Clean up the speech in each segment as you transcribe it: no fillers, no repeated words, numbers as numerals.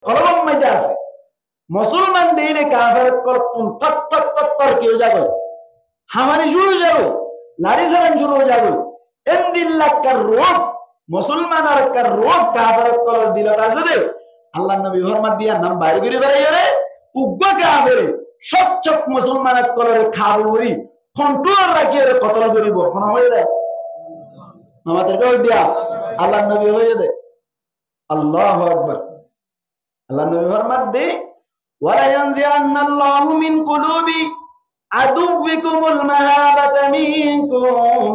কলম মধ্যে আছে মুসলমান দিনে কাফের করতুম তত তত তত কেউ যাবে হামারি শুরু যাবে লারি সারান শুরু যাবে এন্দিল্লাকার রূপ মুসলমান আর কার রূপ কাফের কলর দিল আসবে আল্লাহ নবী ফরমান দিয়া নাম বাইরে করে বেরিয়ে উগ্র কাফের সচ্চক মুসলমানের কলরে খাবুরি কন্ট্রোল রাখিয়ে কতল করিব কোন হয়ে যায় আমাদেরকে দিয়া আল্লাহ নবী হয়ে দেয় আল্লাহু আকবার আল্লাহ নবী ফরমান দে ওয়ালা ইয়ানজিআন্নাল্লাহু মিন কুলুবি আদুবিকুমুল মাহাবাতা মিনকুম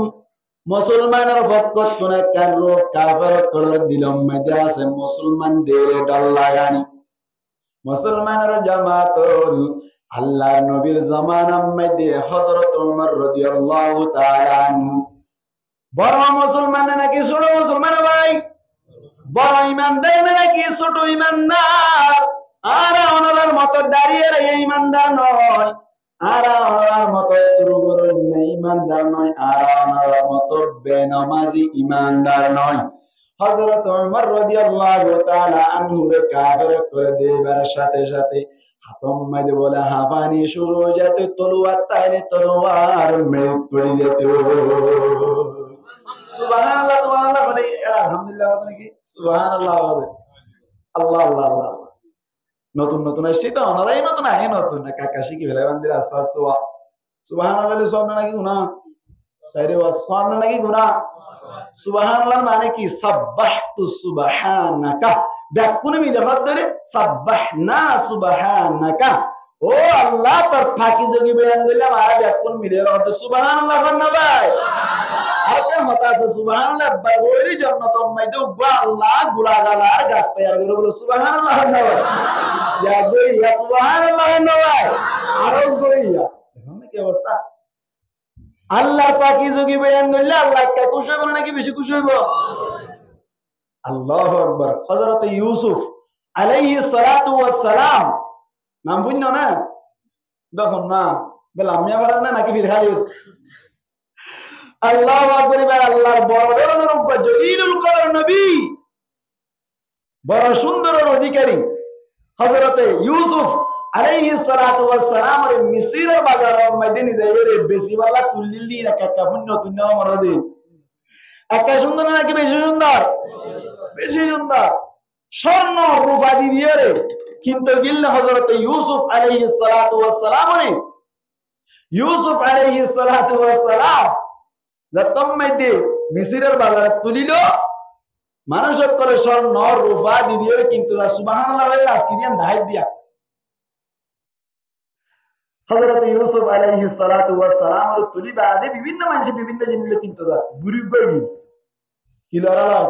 মুসলমানের ভক্ত কোনে কারো কাফের কলর দিলম মধ্যে আছে মুসলমানদের ডাল লাগানি মুসলমানের জামাতুল আল্লাহর নবীর জামানার মধ্যে হযরত ওমর রাদিয়াল্লাহু তাআলা আনহু বড় মুসলমান নাকি ছোট মুসলমান ভাই বড় ইমানদার নাকি ছোট ইমানদার আর ওনার মতো দাঁড়িয়ে রে ইমানদার নয় আর ওনার মতো শুরু করে ইমানদার নয় আর ওনার মতো বেনামাজি ইমানদার নয় হযরত ওমর রাদিয়াল্লাহু তাআলা আনহু কাফের করে দেবার সাথে সাথে হাতম মধ্যে বলে হাবানি শুরু হয়ে যেত তলোয়ার তাইলে তলোয়ার মেঘ পড়ে যেত সুবহানাল্লাহ সুবহানাল্লাহ বলে আলহামদুলিল্লাহ বলে নাকি সুবহানাল্লাহ বলে আল্লাহ আল্লাহ আল্লাহ নতুন নতুন আসছে তো ওনারাই নতুন আগে নতুন না কাকা শিখি ফেলে বান্দির আসাসওয়া সুবহানাল্লাহ সব নাকি গুনাহ সাইরে ওয়াসওয়ান নাকি গুনাহ সুবহানাল্লাহ মানে কি সাব্বাহতু সুবহানাকা ব্যাকুনে মিলে বাদ ধরে সাব্বাহনা সুবহানাকা ও আল্লাহ তোর ফাঁকি যোগী বয়ান করলাম আর ব্যাকুন মিলে রহতে সুবহানাল্লাহ না ভাই আর কে মতা আছে সুবহানাল্লাহ ওইরি জন্য তো মাইদু আল্লাহ গুলাগালার গাছ তৈরি করে বলে সুবহানাল্লাহ না ভাই ইয়া গই ইয়া সুবহানাল্লাহ না ভাই আরো গইয়া দেখুন কি অবস্থা আল্লাহ পাকি যোগী বয়ান করলে আল্লাহ কে খুশি হবে নাকি বেশি খুশি হইব আল্লাহু আকবার হযরত ইউসুফ আলাইহিস সালাতু ওয়াস সালাম নাম বুঝনো না দেখুন না বলে আমি আবার না নাকি ফিরহালির আল্লাহু আকবার ভাই আল্লাহর বড় ধরনের উপর জলিলুল কদর নবী বড় সুন্দরের অধিকারী হযরত ইউসুফ আলাইহিস সালাতু ওয়াস সালাম এর মিসরের বাজারের মধ্যে নিজে এর বেশিওয়ালা তুলিলি না কাকা পুণ্য তুন্য মরদে একা সুন্দর নাকি বেশি সুন্দর বেশি সুন্দর স্বর্ণ রূপা দিয়ে রে কিন্তু গিল্লা হযরত ইউসুফ আলাইহিস সালাতু ওয়াস সালাম নে ইউসুফ আলাইহিস সালাতু ওয়াস সালাম যতম মধ্যে মিসরের বাজারে তুলিল মানুষ করে স্বর্ণ রূপা দিয়ে কিন্তু সুবহানাল্লাহ কি দিন ধাই দিয়া হযরত ইউসুফ আলাইহিস সালাতু ওয়াস সালাম এর তুলি বাদে বিভিন্ন মানুষ বিভিন্ন জিনিস কিনতে যায় বুড়ি বাড়ি কি লড়া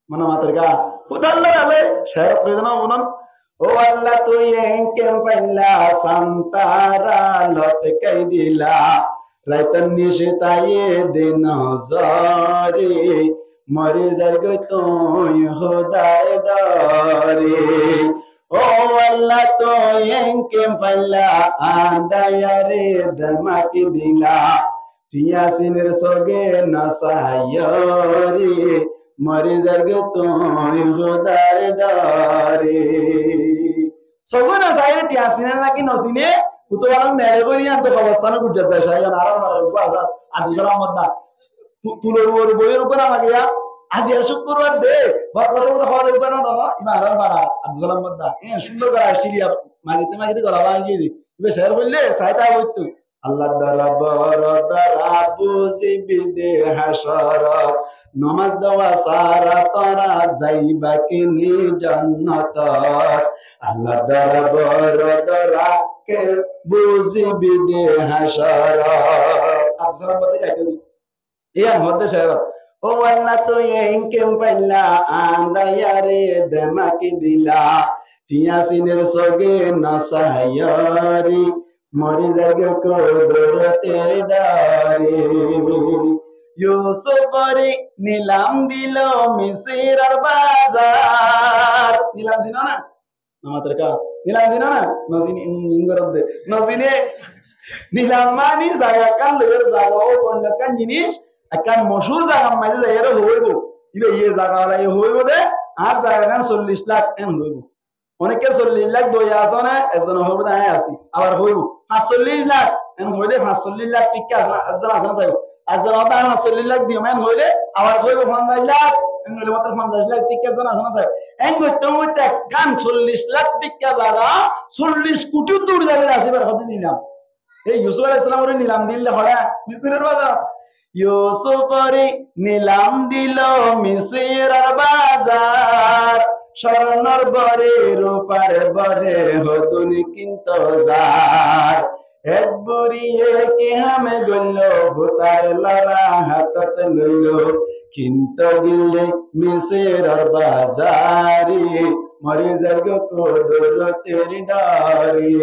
মানে মাতরকা উদাল্লা আলে শের প্রয়োজন বলুন ও আল্লাহ তুই এনকে পাইলা সান্তারা লটকাই দিলা রাইতন নিশে তাইয়ে দিন হজারে মরে যার গো তুই খোদার দরে ও আল্লাহ তুই এনকে পাইলা আন্দায়ারে দমাকি দিলা টিয়াসিনের সগে নাসায়রে মরে যার গো তুই খোদার দরে সগো নাসায়রে টিয়াসিনের নাকি নসিনে কুতবালাং নেলে বলি আন্ত অবস্থানে গুজা যায় শায়গান আরাম আরাম বাজার আদিজার মদ্দা তুলোর ওর বইয়ের উপর আমাকে আজি শুক্রবার দে কথা কথা খাওয়া যাবে না দাদা ইমা আরাম বাড়া আদিজার মদ্দা সুন্দর করে আসছিলি মাগিতে মাগিতে গলা ভাঙিয়ে দি তুমি শেয়ার বললে সাইতা হইতো আল্লাহ দ্বারা বড় দ্বারা বুঝি বিদে হাসরত নামাজ দেওয়া সারা তোরা যাইবা কিনি জান্নাত আল্লাহ দ্বারা বড় দ্বারা কে বুঝি বিদে হাসরত আফসার মধ্যে যাইতে দি এই মধ্যে শেয়ার ও আল্লাহ তুই এনকে পাইলা আন্দায়ারে দমাকি দিলা টিয়াসিনের সগে নাসায়ারি মরি জাগে কোদর তেরে দারে ইউসুফরে নিলাম দিল মিসরের বাজার নিলাম সিনা না আমাদের কা নিলাম সিনা না নজিনি ইংরদে নজিনে নিলাম মানি জায়গা কান লয়ের জায়গা ও কোন কান জিনিস আকান মশহুর জায়গা মাঝে যাইরা হইবো ইবে এই জায়গা লাই হইবো দে আর জায়গা 40 লাখ এন হইবো অনেকে 40 লাখ দই আছে না এজন হইব না আসি আবার হইব 45 লাখ এন হইলে 45 লাখ টিকা আছে আছে না চাইব আজন হতা 45 লাখ দিও মেন হইলে আবার হইব 50 লাখ এন হইলে মাত্র 50 লাখ টিকা জন আছে না চাইব এন গইতে হইতে কান 40 লাখ টিকা জায়গা 40 কোটি দূর যাবে আসিবার হতে নিলাম এই ইউসুফ আলাইহিস সালামের নিলাম দিলে হড়া মিসরের বাজার ইউসুফরে নিলাম দিল মিসরের বাজার স্বর্ণর বরে রূপার বরে হতুন কিন্তু যার এক বুড়িয়ে কি হামে গইল ভূতার লড়া হাতত লইল কিন্তু গিলে মিসরের বাজারে মরে যাগ কোদরতের ডারি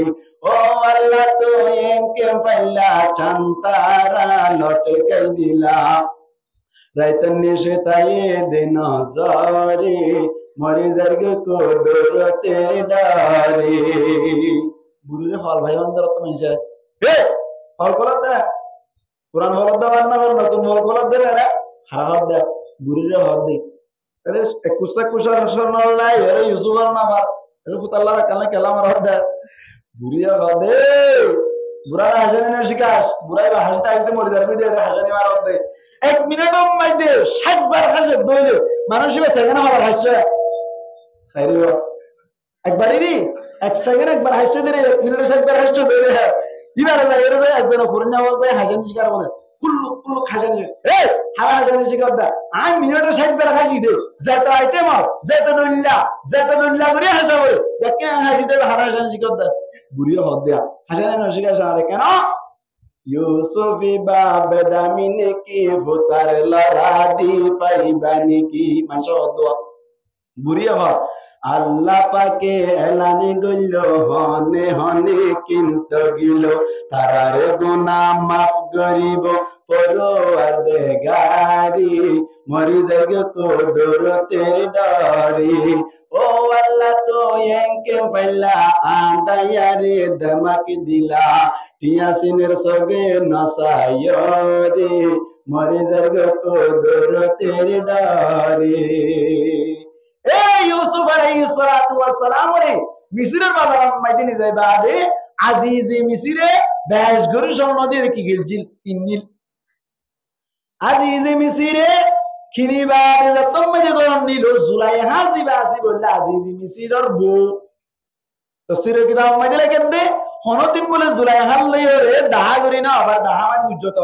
ও আল্লাহ তো একে পাইলা চান্তারা লটকাই দিলা রাইতন নিশে তাইয়ে দিন জারি মরে যাগ কোদরতের ডারি বুড়িরে হল ভাই বান্দর তো মেনছে হে হল কলাত দে পুরান হল দে বান্না কর নতুন হল কলাত দে রে হারা হল দে বুড়িরে হল দে अरे कुछ असर न लाई अरे यूसुफ ना मार अरे खुदाल्ला कल केला मार होता बुरिया होदे बुरा हजने न शिकास बुरा हजता आइते मर जाबे दे हजने मार होते 1 मिनिट मধ্যে 60 বার হাসে দইলে মানুষ হবে সেকেন্ড মার হাসে সাইরিও একবারই এক সেকেন্ড একবার হাসে দিলে 1 মিনিটে 60 বার হাসতে দইলে দিবারে যায় এর যায় আজনা ফুরনা বলবে হাসেন শিকার বলে কুল্লু কুল্লু খাজানি এ হারা হাজানি শিকার দা আমি মিনিটে 60 বার হাসি দে যত আইটেম যত দুল্লা করে হাসা করে দেখে হাসি দে হারা হাজানি শিকার দা বুড়িয়া হদ দেয়া হাসানি না শিকার সারে কেন ইউসুফি বাবা দামিনে কি ভুতার লড়া দি পাইবানি কি মানস দোয়া বুড়িয়া হদ আল্লাহ পাকে এলানি গইল হনে হনে কিন্তু গিল তারার গুনাহ মাফ করিব পরওয়ারদিগারি মরি যাগ কোদরতের ডারি ও আল্লাহ তো একে পাইলা আন্দায়ারে ধমক দিলা টিয়াসিনের সবে নসায়রে মরি যাগ কোদরতের ডারি এ ইউসুফ আলাইহিস সালাতু ওয়াস সালাম রে মিসরের বাজার ময়দানে যাই বাদে আজিজে মিসরে বেশ গরি স্বর্ণ দিয়ে কি গিলজিল কিনিল আজিজে মিসরে খিনিবারে যতম মধ্যে গরম নিল জুলাইহা জিবাসি বললা আজিজে মিসরের বউ তফসিরে কিতাব মধ্যে লেখেন দে হনতিন বলে জুলাইহা লইরে দাহা করি না আবার দাহা মানে উজ্জত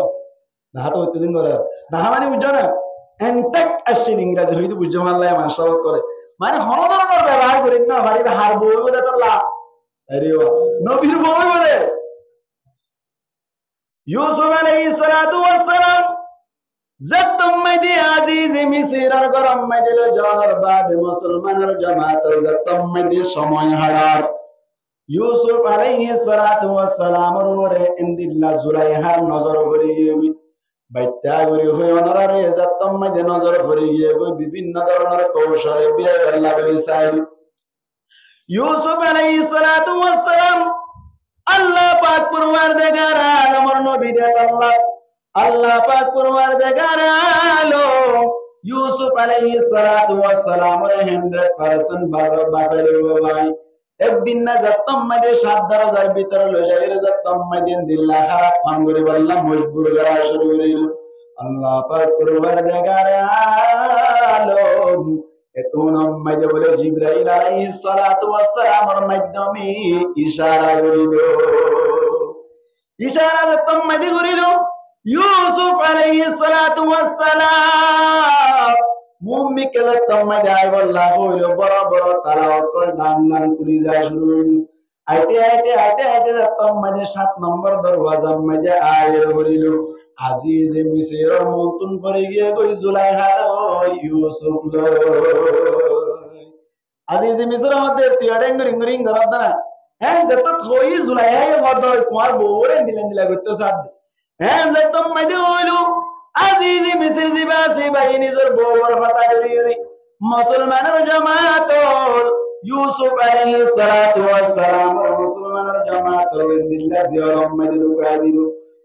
দাহা তো অত্যদিন করে দাহা মানে উজ্জত না এনটেক আসেন ইংরেজি হইতে বুঝতে মানলাই মাশাআল্লাহ করে মানে হন ধরনের ব্যবহার করেন না বাড়ির হার বউ বলে তাল্লা আরে বাহ নবীর বউ বলে ইউসুফ আলাইহিস সালাতু ওয়াস সালাম যতম মধ্যে আজিজ মিসরের গরম মধ্যে জনের বাদ মুসলমানের জামাত যতম মধ্যে সময় হারার ইউসুফ আলাইহিস সালাতু ওয়াস সালাম ওরে ইনদিল্লা জুলাইহার নজর করিয়ে বাইটা গরি হয়ে অনারে যতম মধ্যে নজর করিয়ে বিভিন্ন ধরনের কৌশলে বিয়ে লাগলি সাইড ইউসুফ আলাইহিস সালাতু ওয়াস সালাম আল্লাহ পাক পরওয়ারদিগার আলমের নবী দে আল্লাহ পাক পরওয়ারদিগার আলম ইউসুফ আলাইহিস সালাতু ওয়াস সালাম 100% বাসাইলে ভাই একদিন না যতম মধ্যে 7 দরজার ভিতরে লই যাইরে যতম মধ্যে দিল্লা খারাপ কাম করে বললাম মজবুর করা শুরু করিল আল্লাহ পাক পরওয়ারদিগার আলম এতন মধ্যে বলে জিবরাইল আলাইহিস সালাতু ওয়াস সালামের মাধ্যমে ইশারা করিল ইশারা যতম মধ্যে করিল ইউসুফ আলাইহিস সালাতু ওয়াস সালাম মুম্মি কেলে তম্মে আই বল্লা হইল বড় বড় তালাওয়াত করে দান দান করি যায় শুরু হইল আইতে তম্মে 7 নম্বর দরওয়াজা মধ্যে আয়ের হইল আজিজ মিসরের মন্তন করে গিয়ে কই জুলাইহা ইউসুফ লো আজিজ মিসরের মধ্যে তিয়াডেং রিং গরদ না হ্যাঁ যত কই জুলাইহা মধ্যে তোমার বউরে দিলা করতে সাথ হ্যাঁ যতম মধ্যে হইল আজিজ মিসর জিবাসি ভাই নিজের বউর কথা করি মুসলমানের জামাত ইউসুফ আলাইহিস সালাতু ওয়াস সালাম মুসলমানের জামাত দিল্লা জিয়ারম মধ্যে ঢুকাই দিল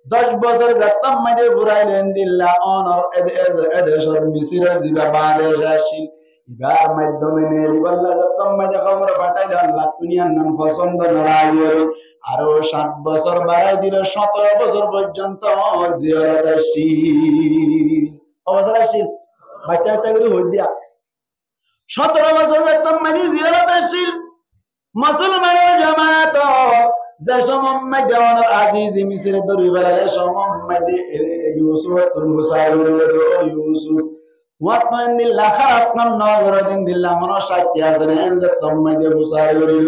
10 বছর যতম মধ্যে ঘুরাইলেন দিল্লা অনর এদেশর মিসরের জিবা বাংলাদেশ আসিল ইবার মাধ্যমে নেলি বল্লা যতম মাঝে খবর পাঠাইল আল্লাহ দুনিয়ার নাম পছন্দ নড়াইল আরো 7 বছর বাড়াই দিল 17 বছর পর্যন্ত জিয়ারত আসিল অবসর আসিল বাচ্চা একটা করে হই দিয়া 17 বছর যতম মাঝে জিয়ারত আসিল মুসলমানের জামাত যে সময় দেওয়ানোর আজিজ মিসরে দরি বেলালে সময় ইউসুফ তুন গুসাইল ইউসুফ ওয়াতমান দিল্লাহ খারাপনাম নগরদিন দিল্লাহ মনো সাক্ষী আছেন যে তোমায় দিয়ে গুসাইল করিল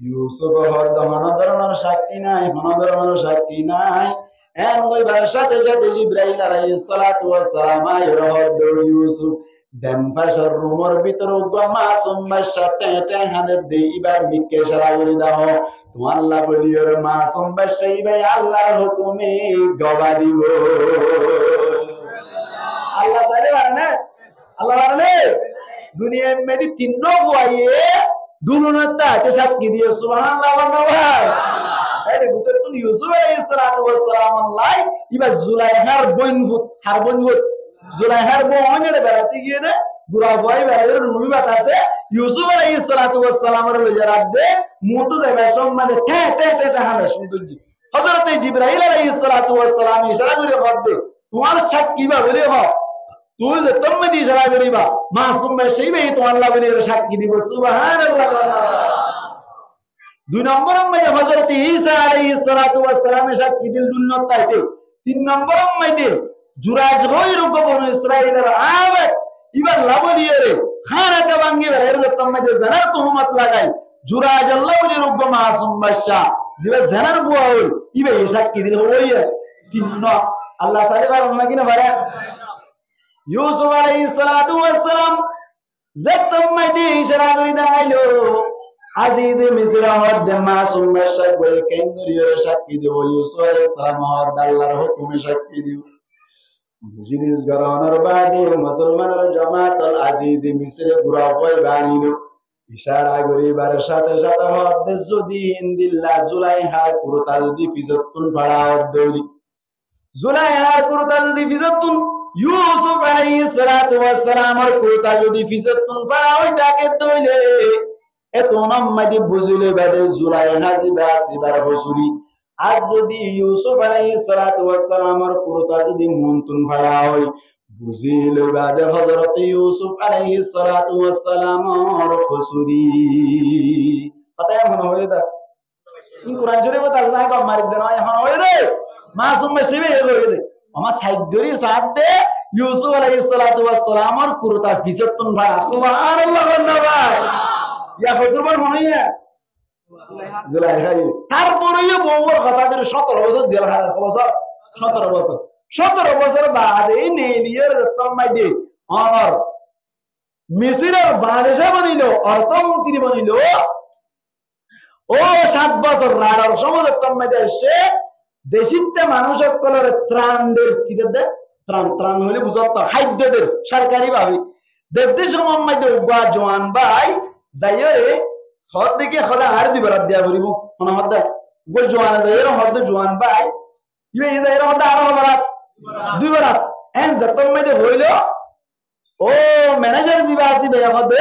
ইউসুফ হদ মনোধরণের সাক্ষী নাই মনোধরণের সাক্ষী নাই এন কইবার সাথে সাথে জিবরাইল আলাইহিস সালাতু ওয়াস সালাম আইর হদ ইউসুফ দেন পাশের রুমের ভিতর মাসুম বাচ্চা টেটে হাতে দেইবার মিকে সারা করে দাও তো আল্লাহ বলিওর মাসুম বাচ্চা ভাই আল্লাহর হুকুমে গবা দিব আল্লাহ চাইলে পারে না আল্লাহ পারে না দুনিয়ার মধ্যে তিন নবুয়াইয়ে দুলুনাতা আছে সাক্ষী দিয়ে সুবহানাল্লাহ ওয়া ভাই আরে বুতে তো ইউসুফ আলাইহিস সালাতু ওয়াস সালাম আল্লাহ ইবা জুলাইহার বইনভূত হার বইনভূত জুলাইহার বউনের বেড়াতে গিয়ে দে বুড়া ভাই বেড়াদের রুমি বাত আছে ইউসুফ আলাইহিস সালাতু ওয়াস সালামের লইয়া রাখবে মুতু যাবে সম্মানে টে টে টে টে হানা শুনতুজি হযরত জিবরাইল আলাইহিস সালাতু ওয়াস সালাম ইশারা করে বলতে তোমার সাক্ষী বা বলে হ তুই যে তুমি দি ইশারা করিবা মাসুম ভাই সেই ভাই তো আল্লাহ বলে সাক্ষী দিব সুবহানাল্লাহ দুই নম্বর মধ্যে হযরত ঈসা আলাইহিস সালাতু ওয়াস সালামের সাক্ষী দিল দুনিয়াত তাইতে তিন নম্বর মধ্যে জুরাজ হইর গোবর ইসরাইলের আবে ইবার লাবলিয়ে রে খানাটা ভাঙি বের এর তোমাদের জানার তুহমত লাগাই জুরাজ আল্লাহ বলি রুগ মাসুম বাদশা জিবা জানার বুয়া হই ইবে সাক্ষী দিল হই তিন আল্লাহ সালেবার নাকি না বারে ইউসুফ আলাইহিস সালাতু ওয়াস সালাম জতমাইদি ইশারা করে দাইলো আজিজ মিসর হদ মাসুম বাদশা বল কেন্দ্রীয় সাক্ষী দিব ইউসুফ আলাইহিস সালাম হদ আল্লাহর হুকুমে সাক্ষী দিব জিনিস গরানোর বাদে মুসলমানের জামাত আল আজিজ মিসরে বুড়া হয় বানিল ইশারা করিবার সাথে সাথে হদ যদি ইনদিল্লাহ জুলাইহার কুরতা যদি ফিজতুন ফাড়াওয়াত দৌড়ি জুলাইহার কুরতা যদি ফিজতুন ইউসুফ আলাইহিস সালাতু ওয়াস সালামের কুরতা যদি ফিজতুন ফাড়াওয়াই তাকে দইলে এত নাম্মাদি বুঝিলে বাদে জুলাইহা জিবাসিবার হসুরি আজ যদি ইউসুফ আলাইহিস সালাতু ওয়াস সালামের কুরতা যদি মুনতুন ফাড়া হয় বুঝিলে বাদে হযরত ইউসুফ আলাইহিস সালাতু ওয়াস সালামের হসুরি কথা মনে হয় দা ইন কোরআন শরীফে তাজ না কম মারি দেন এখন হয় রে মাসুম মেশিবে হয়ে দে আমার সাইদরি সাথ দে ইউসুফ আলাইহিস সালাতু ওয়াস সালামের কুরতা ফিজতুন ফাড়া সুবহানাল্লাহ ভাই ইয়া হসুর বল মনে হয় জুলাইহাই তারপরে বউর কথা ধরে 17 বছর জেল খাটার বছর 17 বছর বাদে নেলিয়ার তমাই দে আর মিসরের বাদশা বনিল অর্থমন্ত্রী বনিল ও 7 বছর রাডার সমাজ তমাই দে সে দেশিতে মানুষের কলর ত্রাণদের কি দে ত্রাণ হলে বুঝত খাদ্যদের সরকারি ভাবে দেখতে সময় মধ্যে উবা জওয়ান ভাই যাইয়ে হদ দিকে খদা আর দুই বরাত দিয়া করিব মনে হদা গো জওয়ান যায় এর হদ জওয়ান ভাই ইয়ে যায় এর হদ আর বরাত দুই বরাত এন যতম মধ্যে হইল ও ম্যানেজার জিবা আসি বে হদ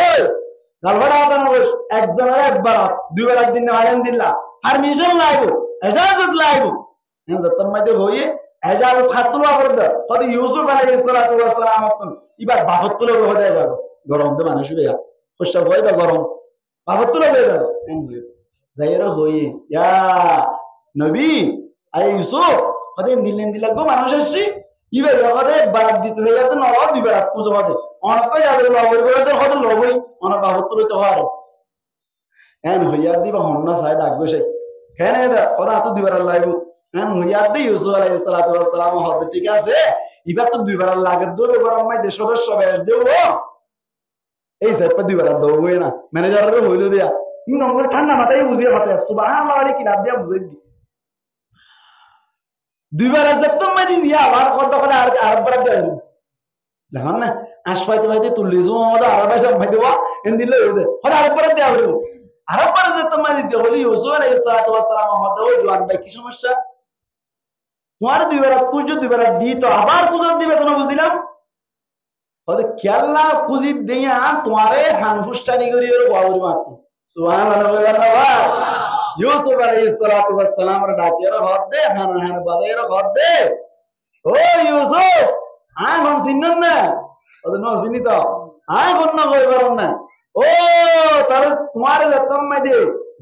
গালবড়া হদা নগর একজনের এক বরাত দুই বরাত দিন আলেন দিল্লা পারমিশন লাইবো ইজাজত লাইবো এন যতম মধ্যে হই ইজাজত খাতুলা করদ হদ ইউসুফ আলাইহিস সালাতু ওয়াস সালাম ইবার 72 লোক হদা ইজাজত গরম তো মানুষ বেয়া কষ্ট হয় বা গরম বাহাত্তর হয়ে গেল যাইরা হয়ে ইয়া নবী আই ইউসুফ হদে দিলেন দিলা গো মানুষ আসছি ইবে হদে বারাত দিতে যাইয়া তো নরদ দিবে রাত পূজা হদে অনেক যাবে লবর করে তো হদে লবই অনেক বাহাত্তর তো হয় এন হইয়া দিবা হন্না সাই ডাকবে সে কেন এটা ওরা তো দুইবার লাইব এন হইয়া দি ইউসুফ আলাইহিস সালাতু ওয়াস সালাম হদে ঠিক আছে ইবার তো দুইবার লাগে দৌড়ে গরম মাই দেশ সদস্য বেশ দেব এই সেটটা দুইবার দাও হই না ম্যানেজারের হইল দিয়া কি নম্বর ঠান্ডা মাথায় বুঝিয়ে কথা সুবহানাল্লাহ আরে কি লাভ দিয়া বুঝাই দি দুইবার যেতম মাদি দিয়া আর কত করে আর আরবার দেন জান না আশফাইতে মাইতে তুললি জো আমাদের আরবাসা মাইতে ওয়া এন দিলে হইবে হর আরবার দেয়া হইব আরবার যেতম মাদি দিয়া হলি ইউসুফ আলাইহিস সালাতু ওয়াস সালাম হদে ওই জওয়ান ভাই কি সমস্যা তোমার দুইবার কুজো দুইবার দি তো আবার কুজো দিবে তো বুঝিলাম হয়তো খেলা খুঁজি দিয়া তোমারে হানফুস্টানি করি ওর বাবুর মাতি সুবহানাল্লাহ। ইউসুফ আলাইহিস সালাতু ওয়াস সালামের ডাকিয়ার হদ দে হান হান বাদায়ের হদ দে ও ইউসুফ আয় হন চিনন না ওদের ন চিনি তো আয় হন না কইবার না ও তার তোমারে যতম মাইদে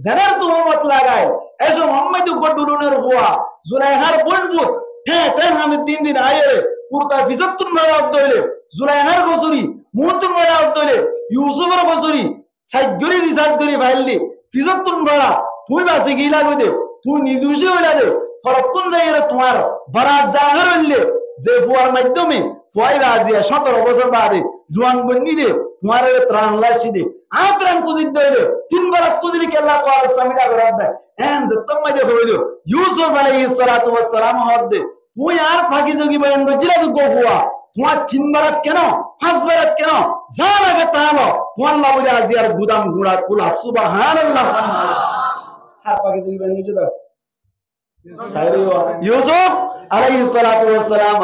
জানার তো মত লাগায় এসো মোহাম্মদ গডুলুনের হুয়া জুলাইহার বন্ধু ঠে ঠে আমি তিন দিন আইরে কুরতা ফিজাতুন মারা দইলে জুলাইহার গজুরি মুতুন মারা দইলে ইউসুফের গজুরি সাইগরি রিসার্চ করি ফাইল দি ফিজাতুন মারা তুই বাসি গিলা কই তুই নিদুষী হইলা দে ফরকুন যাইরে তোমার বরাত জাহির হইলে যে হুয়ার মাধ্যমে ফুয়াই বাজিয়া 17 বছর বাদে জোয়ান বন্নি দে তোমার ত্রাণ লাসি দে আত্রান কুজিদ দইলে তিন বারাত কুজিলি কেল্লা কো আর সামিরা গরাদ দে এন যে তোমায় দে হইলো ইউসুফ আলাইহিস সালাতু ওয়াস সালাম হদে তুই আর ফাকি যোগী বয়ান গজিলা তো হুয়া তোমার তিন বারাত কেন পাঁচ বারাত কেন যা লাগে তাহলো তোমার লাবুজা আজিয়ার গুদাম গুড়া কুলা সুবহানাল্লাহ। আর ফাকি যোগী বয়ান গজিলা ইউসুফ আলাইহিস সালাতু ওয়াস সালাম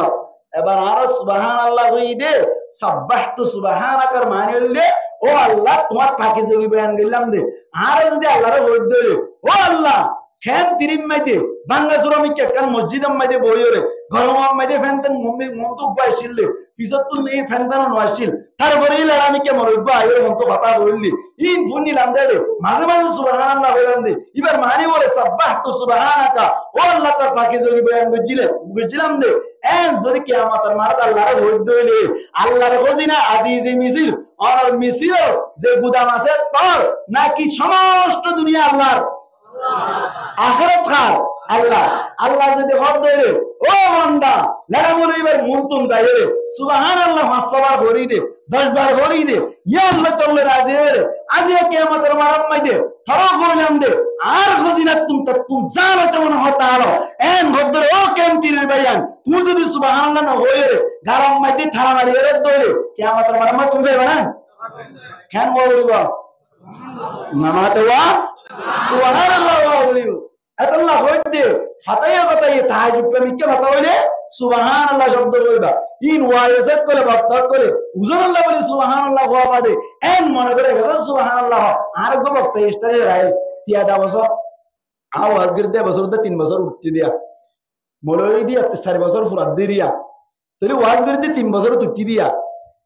এবার আর সুবহানাল্লাহ কইদে সাব্বাহতু সুবহানাকার মানে হইলে ও আল্লাহ তোমার পাকি যোগী বয়ান গেলাম দে আর যদি আল্লাহর হইদ দইলে ও আল্লাহ খেন তিরিম মাইদে বাংলা সুরামিকে কার মসজিদম মাইদে বইরে গরম মাইদে ফেনতেন মুম্মি মন্তু বাইছিললে পিছতু নেই ফেনতানো নয়ছিল তারপরে ইলারামিকে মরবা এর মন্তু কথা বললি ইন ফুনি লামদে মাঝে মাঝে সুবহানাল্লাহ বললাম দে এবার মানে বলে সাব্বাহতু সুবহানাকা ও আল্লাহ তার পাকি যোগী বয়ান গজিলাম দে এন যদি কিয়ামতের মারাত আল্লাহর হইদ দইলে আল্লাহর খজিনা আজিজি মিছিল আর মিছিল যে গুদাম আছে তোর নাকি সমস্ত দুনিয়া আল্লাহর আখিরাত খার আল্লাহ আল্লাহ যদি হদ দেরে ও বান্দা লাগা বলে এবার মুনতুন দাইরে সুবহানাল্লাহ 5 বার করি দে 10 বার করি দে ইয়া আল্লাহ তাআলা রাজি রে আজি কিয়ামতের মারাম মাইদে থরা করলাম দে আর খজিনা তুম জালাতে মন হতা হলো এন হদ ও কেমতির বায়ান তুই যদি সুবহানাল্লাহ না হয়ে রে গারাম মাইদে থারা মারি রে দইরে কিয়ামতের মারাম মা তুমি যাবে না কেন বলবো নামাতে ওয়া সুবহানাল্লাহ বলিও এতলা হইতে হাতায়া কথায় তাহাজ্জুদ প্রেমিককে কথা হইলে সুবহানাল্লাহ শব্দ কইবা ইন ওয়াইসাত করে বক্তব্য করে উজুরাল্লাহ বলি সুবহানাল্লাহ হওয়া বাদে এন মনে করে গেল সুবহানাল্লাহ আর গো বক্তব্য স্টারে রাই তিয়াদা বছর আওয়াজ গিরতে বছর 3 বছর উঠতে দিয়া মলই দিয়া 4 বছর ফুরাত দিয়া তাহলে ওয়াজ গিরতে 3 বছর উঠতে দিয়া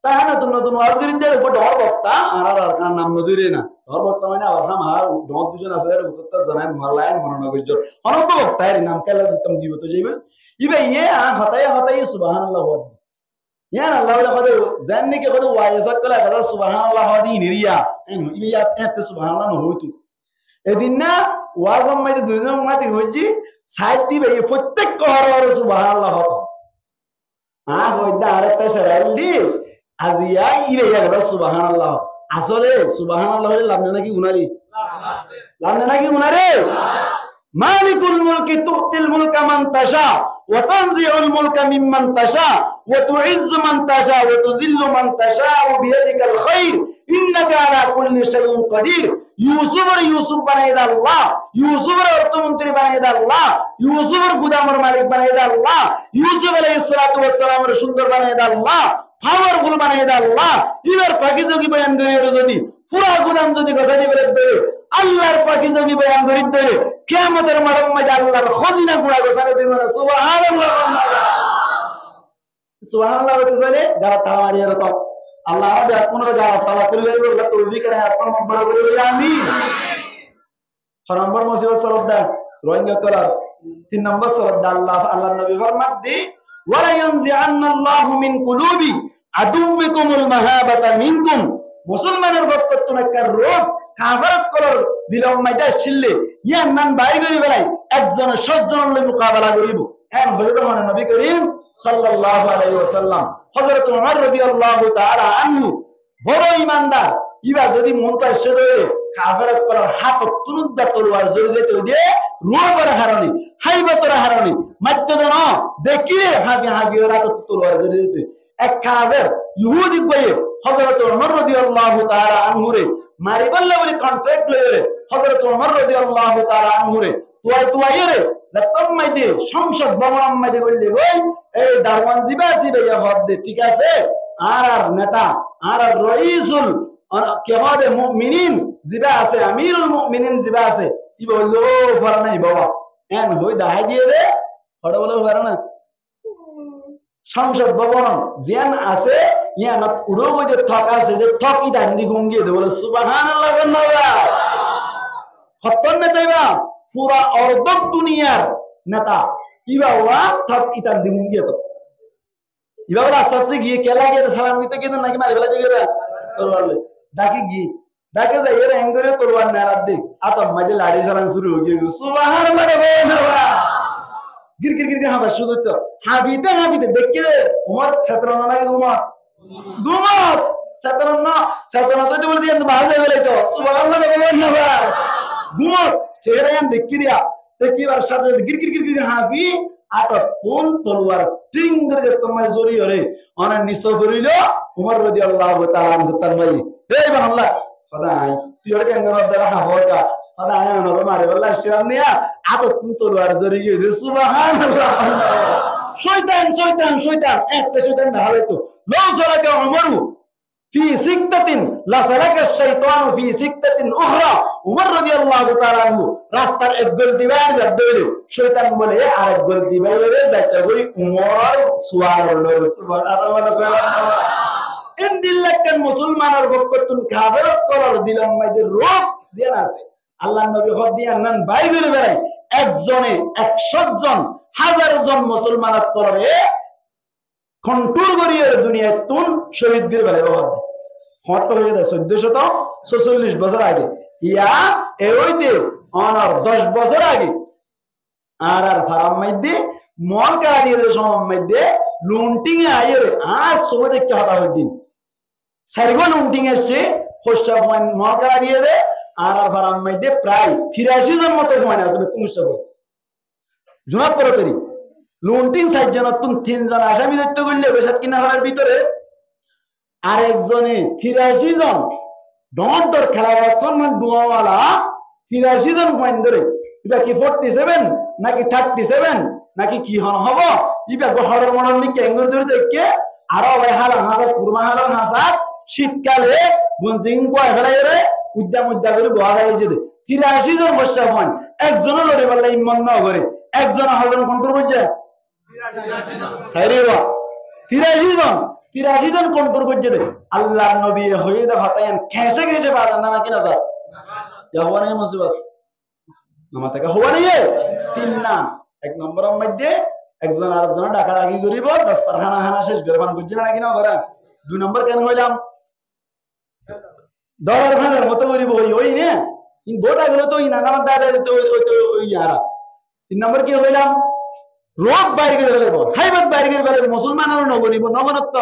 তাহা নতুন নতুন ওয়াজ গিরতে গো ডর বক্তা আর কার নাম নদিরে না ধর বর্তমানে আবার নাম আর দল দুজন আছে এর উত্তরটা জানেন মারলাইন মনোনগর অনন্ত বক্তায়ের নাম কেলা দিতাম জীবত যাইবে ইবে ইয়ে হতায় হতায় সুবহানাল্লাহ ওয়াদ ইয়া আল্লাহ ওয়ালা কদে জাননি কে কদে ওয়াইসা কলা কদে সুবহানাল্লাহ ওয়াদি নিরিয়া ইবে ইয়া এত সুবহানাল্লাহ ন হইতু এদিন না ওয়াজম মাইতে দুজন মাতি হইজি সাইতি বে প্রত্যেক কহর সুবহানাল্লাহ হত হইদা আরেকটা সরাইলি আজিয়া ইবে ইয়া কদে সুবহানাল্লাহ আসলে সুবহানাল্লাহ হইলে লাভ নাকি উনারি লাভ নাকি উনারে মালিকুল মুলকি তুতিল মুলকা মান তাশা ওয়া তানজিউল মুলকা মিম্মান তাশা ওয়া তুইজ্জু মান তাশা ওয়া তুযিল্লু মান তাশা বিয়াদিকাল খায়র ইন্নাকা আলা কুল্লি শাইইন কাদির ইউসুফ বানাই দা আল্লাহ ইউসুফের অর্থমন্ত্রী বানাই দা আল্লাহ ইউসুফের গুদামের মালিক বানাই দা আল্লাহ ইউসুফ আলাইহিস সালাতু ওয়াস সালামের সুন্দর বানাই দা আল্লাহ পাওয়ারফুল বানাই দা আল্লাহ এবার পাকি যোগী বয়ান করে যদি পুরা গুদাম যদি গজানি করে দেয় আল্লাহর পাকি যোগী বয়ান করে দেয় কিয়ামতের মাঠের মধ্যে আল্লাহর খজিনা গুড়া গোছানো দিবেন সুবহানাল্লাহ সুবহানাল্লাহ বলতে চলে যারা তালা মারিয়ে তো আল্লাহ আর আপনারা যারা তালা পরিবার আল্লাহ তৌফিক করে আপনার মকবুল করে আমিন 6 নম্বর মুসিবত সরদা রোহিঙ্গা করার 3 নম্বর সরদা আল্লাহ নবী ফরমান দি ওয়ালা ইয়ানজিআন্নাল্লাহু মিন কুলুবি আদুবিকুমুল মাহাবাতা মিনকুম মুসলমানের বক্তব্য কার রোগ কাফারত করার দিলম মাইদা ছিললে ইয়ান নাম বাইরে করে বেলাই একজন 6 জনের মোকাবেলা করিব এন হযরত নবী করিম সাল্লাল্লাহু আলাইহি ওয়াসাল্লাম হযরত ওমর রাদিয়াল্লাহু তাআলা আনহু বড় ঈমানদার ইবা যদি মনটা সেরে কাফারত করার হাত তুনুদ্দা তলোয়ার জড়ি যেতে দিয়ে রোবার হারানি হাইবতর হারানি মাত্তদন দেখিয়ে হাবি ওরা তো তলোয়ার জড়ি যেতে এক কাফের ইহুদি কয়ে হযরত ওমর রাদিয়াল্লাহু তাআলা আনহুরে মারিবাল্লা বলি কন্ট্রাক্ট লইরে হযরত ওমর রাদিয়াল্লাহু তাআলা আনহুরে তুয়াইরে যতম মাইদে সংসদ ভবন মাইদে কইলে কই এই দারওয়ান জিবা ইয়া হদ দে ঠিক আছে আর নেতা আর রইসুল কেমনে মুমিনিন জিবা আছে আমিরুল মুমিনিন জিবা আছে কি বললো পারে নাই বাবা এন হই দাহাই দিয়ে দে হড় বলে পারে না সংসদ ভবন যেন আছে ইয়ান উড়ো বই যে থক আছে যে থক ইদান দি গঙ্গিয়ে দে বলে সুবহানাল্লাহ গন্নাবা খতন নেতাইবা পুরা অর্ধক দুনিয়ার নেতা ইবা ওয়া থক ইদান দি গঙ্গিয়ে তো ইবা বলে আস্তে গিয়ে কেলা গিয়ে সালাম দিতে গিয়ে নাকি মারি ফেলা গিয়ে তোর বলে ডাকি গিয়ে ডাকে যাই এর এঙ্গরে তলোয়ার নারাদ দিক আতম মাঝে লাড়ি চালান শুরু হয়ে গিয়ে সুবহানাল্লাহ গন্নাবা গির গির গির হাবা শুধু তো হাবিতে দেখে উমর ছাত্র না উমর গুমত ছাত্র তো বলে দিয়ে বাহার যাবে তো সুবহানাল্লাহ বলেন না ভাই গুমত চেহারা দেখি দিয়া দেখিবার সাথে গির গির গির গির হাবি আটা কোন তলোয়ার ট্রিং করে তোমায় জড়ি হরে অনেক নিঃস্ব করিল উমর রাদিয়াল্লাহু তাআলা আনহু তার ভাই এই বাংলা খোদাই তুই ওর কেন দ্বারা হাওয়া খোদাই ওর মারে বল্লা ইস্তিরাম নিয়া আটা কোন তলোয়ার জড়ি গিয়ে সুবহানাল্লাহ শয়তান একটা শয়তান না হয়তো লাউ সালাকা উমরু ফি সিকতাতিন লা সালাকা শাইতানু ফি সিকতাতিন উখরা উমর রাদিয়াল্লাহু তাআলা আনহু রাস্তার এক গলতি বাইরে যাবে শয়তান বলে আরেক গলতি বাইরে যাইতে ওই উমর সুবহানাল্লাহ ইনদিল্লাকান মুসলমানের বক্ততুন কাফের করার দিলাম মাইদের রোগ যেন আছে আল্লাহর নবী হদিয়ান নান বাইরে বেরাই একজনে 100 জন 1000 জন মুসলমানের তরে কন্ট্রোল করিয়ে দুনিয়ায় তুন শহীদদের বেলা বাবা হত হয়ে যায় 1446 বছর আগে ইয়া এওইতে অনার 10 বছর আগে আর ফারাম মাইদে মন কারা দিয়ে সময় মাইদে লুন্টিং এ আইরে আর সময় দেখতে হতা হই দিন সাইগো লুন্টিং এসে হোস্টা পয়েন্ট মন কারা দিয়ে দে আর ফারাম মাইদে প্রায় 83 জন মতো পয়েন্ট আসবে কুমুষ্টা বই জুনাত পরতরি লুন্টিং সাইড জন তুন 3 জন আসামি দেখতে গইলে বেশাত কিনা হলার ভিতরে আরেকজনে 83 জন ডর খেলা সম্মান দুয়াওয়ালা 83 জন পয়েন্ট ধরে এটা কি 47 নাকি 37 নাকি কি হন হব ইবা গহরের মনন নি কেঙ্গুর ধরে দেখে আরো ভাই হালা হাজার কুরমা হালা হাসাত শীতকালে বুনজিং কয় ফেলাই রে উদ্যাম করে বহা যায় যে 83 জন বর্ষা পয়েন্ট একজন লড়ে বললে ইমান না করে একজন হাজার কন্ট্রোল করছে 83 জন কন্ট্রোল করছে আল্লাহর নবী হয়ে দেখাতেন খেসে খেসে বাজান না কিনা যায় হওয়া নেই মুসিবত আমার থেকে হওয়া নেই 3 না 1 নম্বরের মধ্যে একজন আরেকজন ডাকাডাকি করিব 10 খানা খানা শেষ করে ফান করছে না কিনা করে 2 নম্বর কেন হইলাম দরার ভাঙার মতো করিব ওই না ইন গোটা গেল তো ইনা নাম দাদা তো ওই ইয়ারা 3 নম্বর কি হইলাম রোগ বাইরে করে ফেলবো হাইবাদ বাইরে করে ফেলবো মুসলমানেরও নগরিব নগরত্ব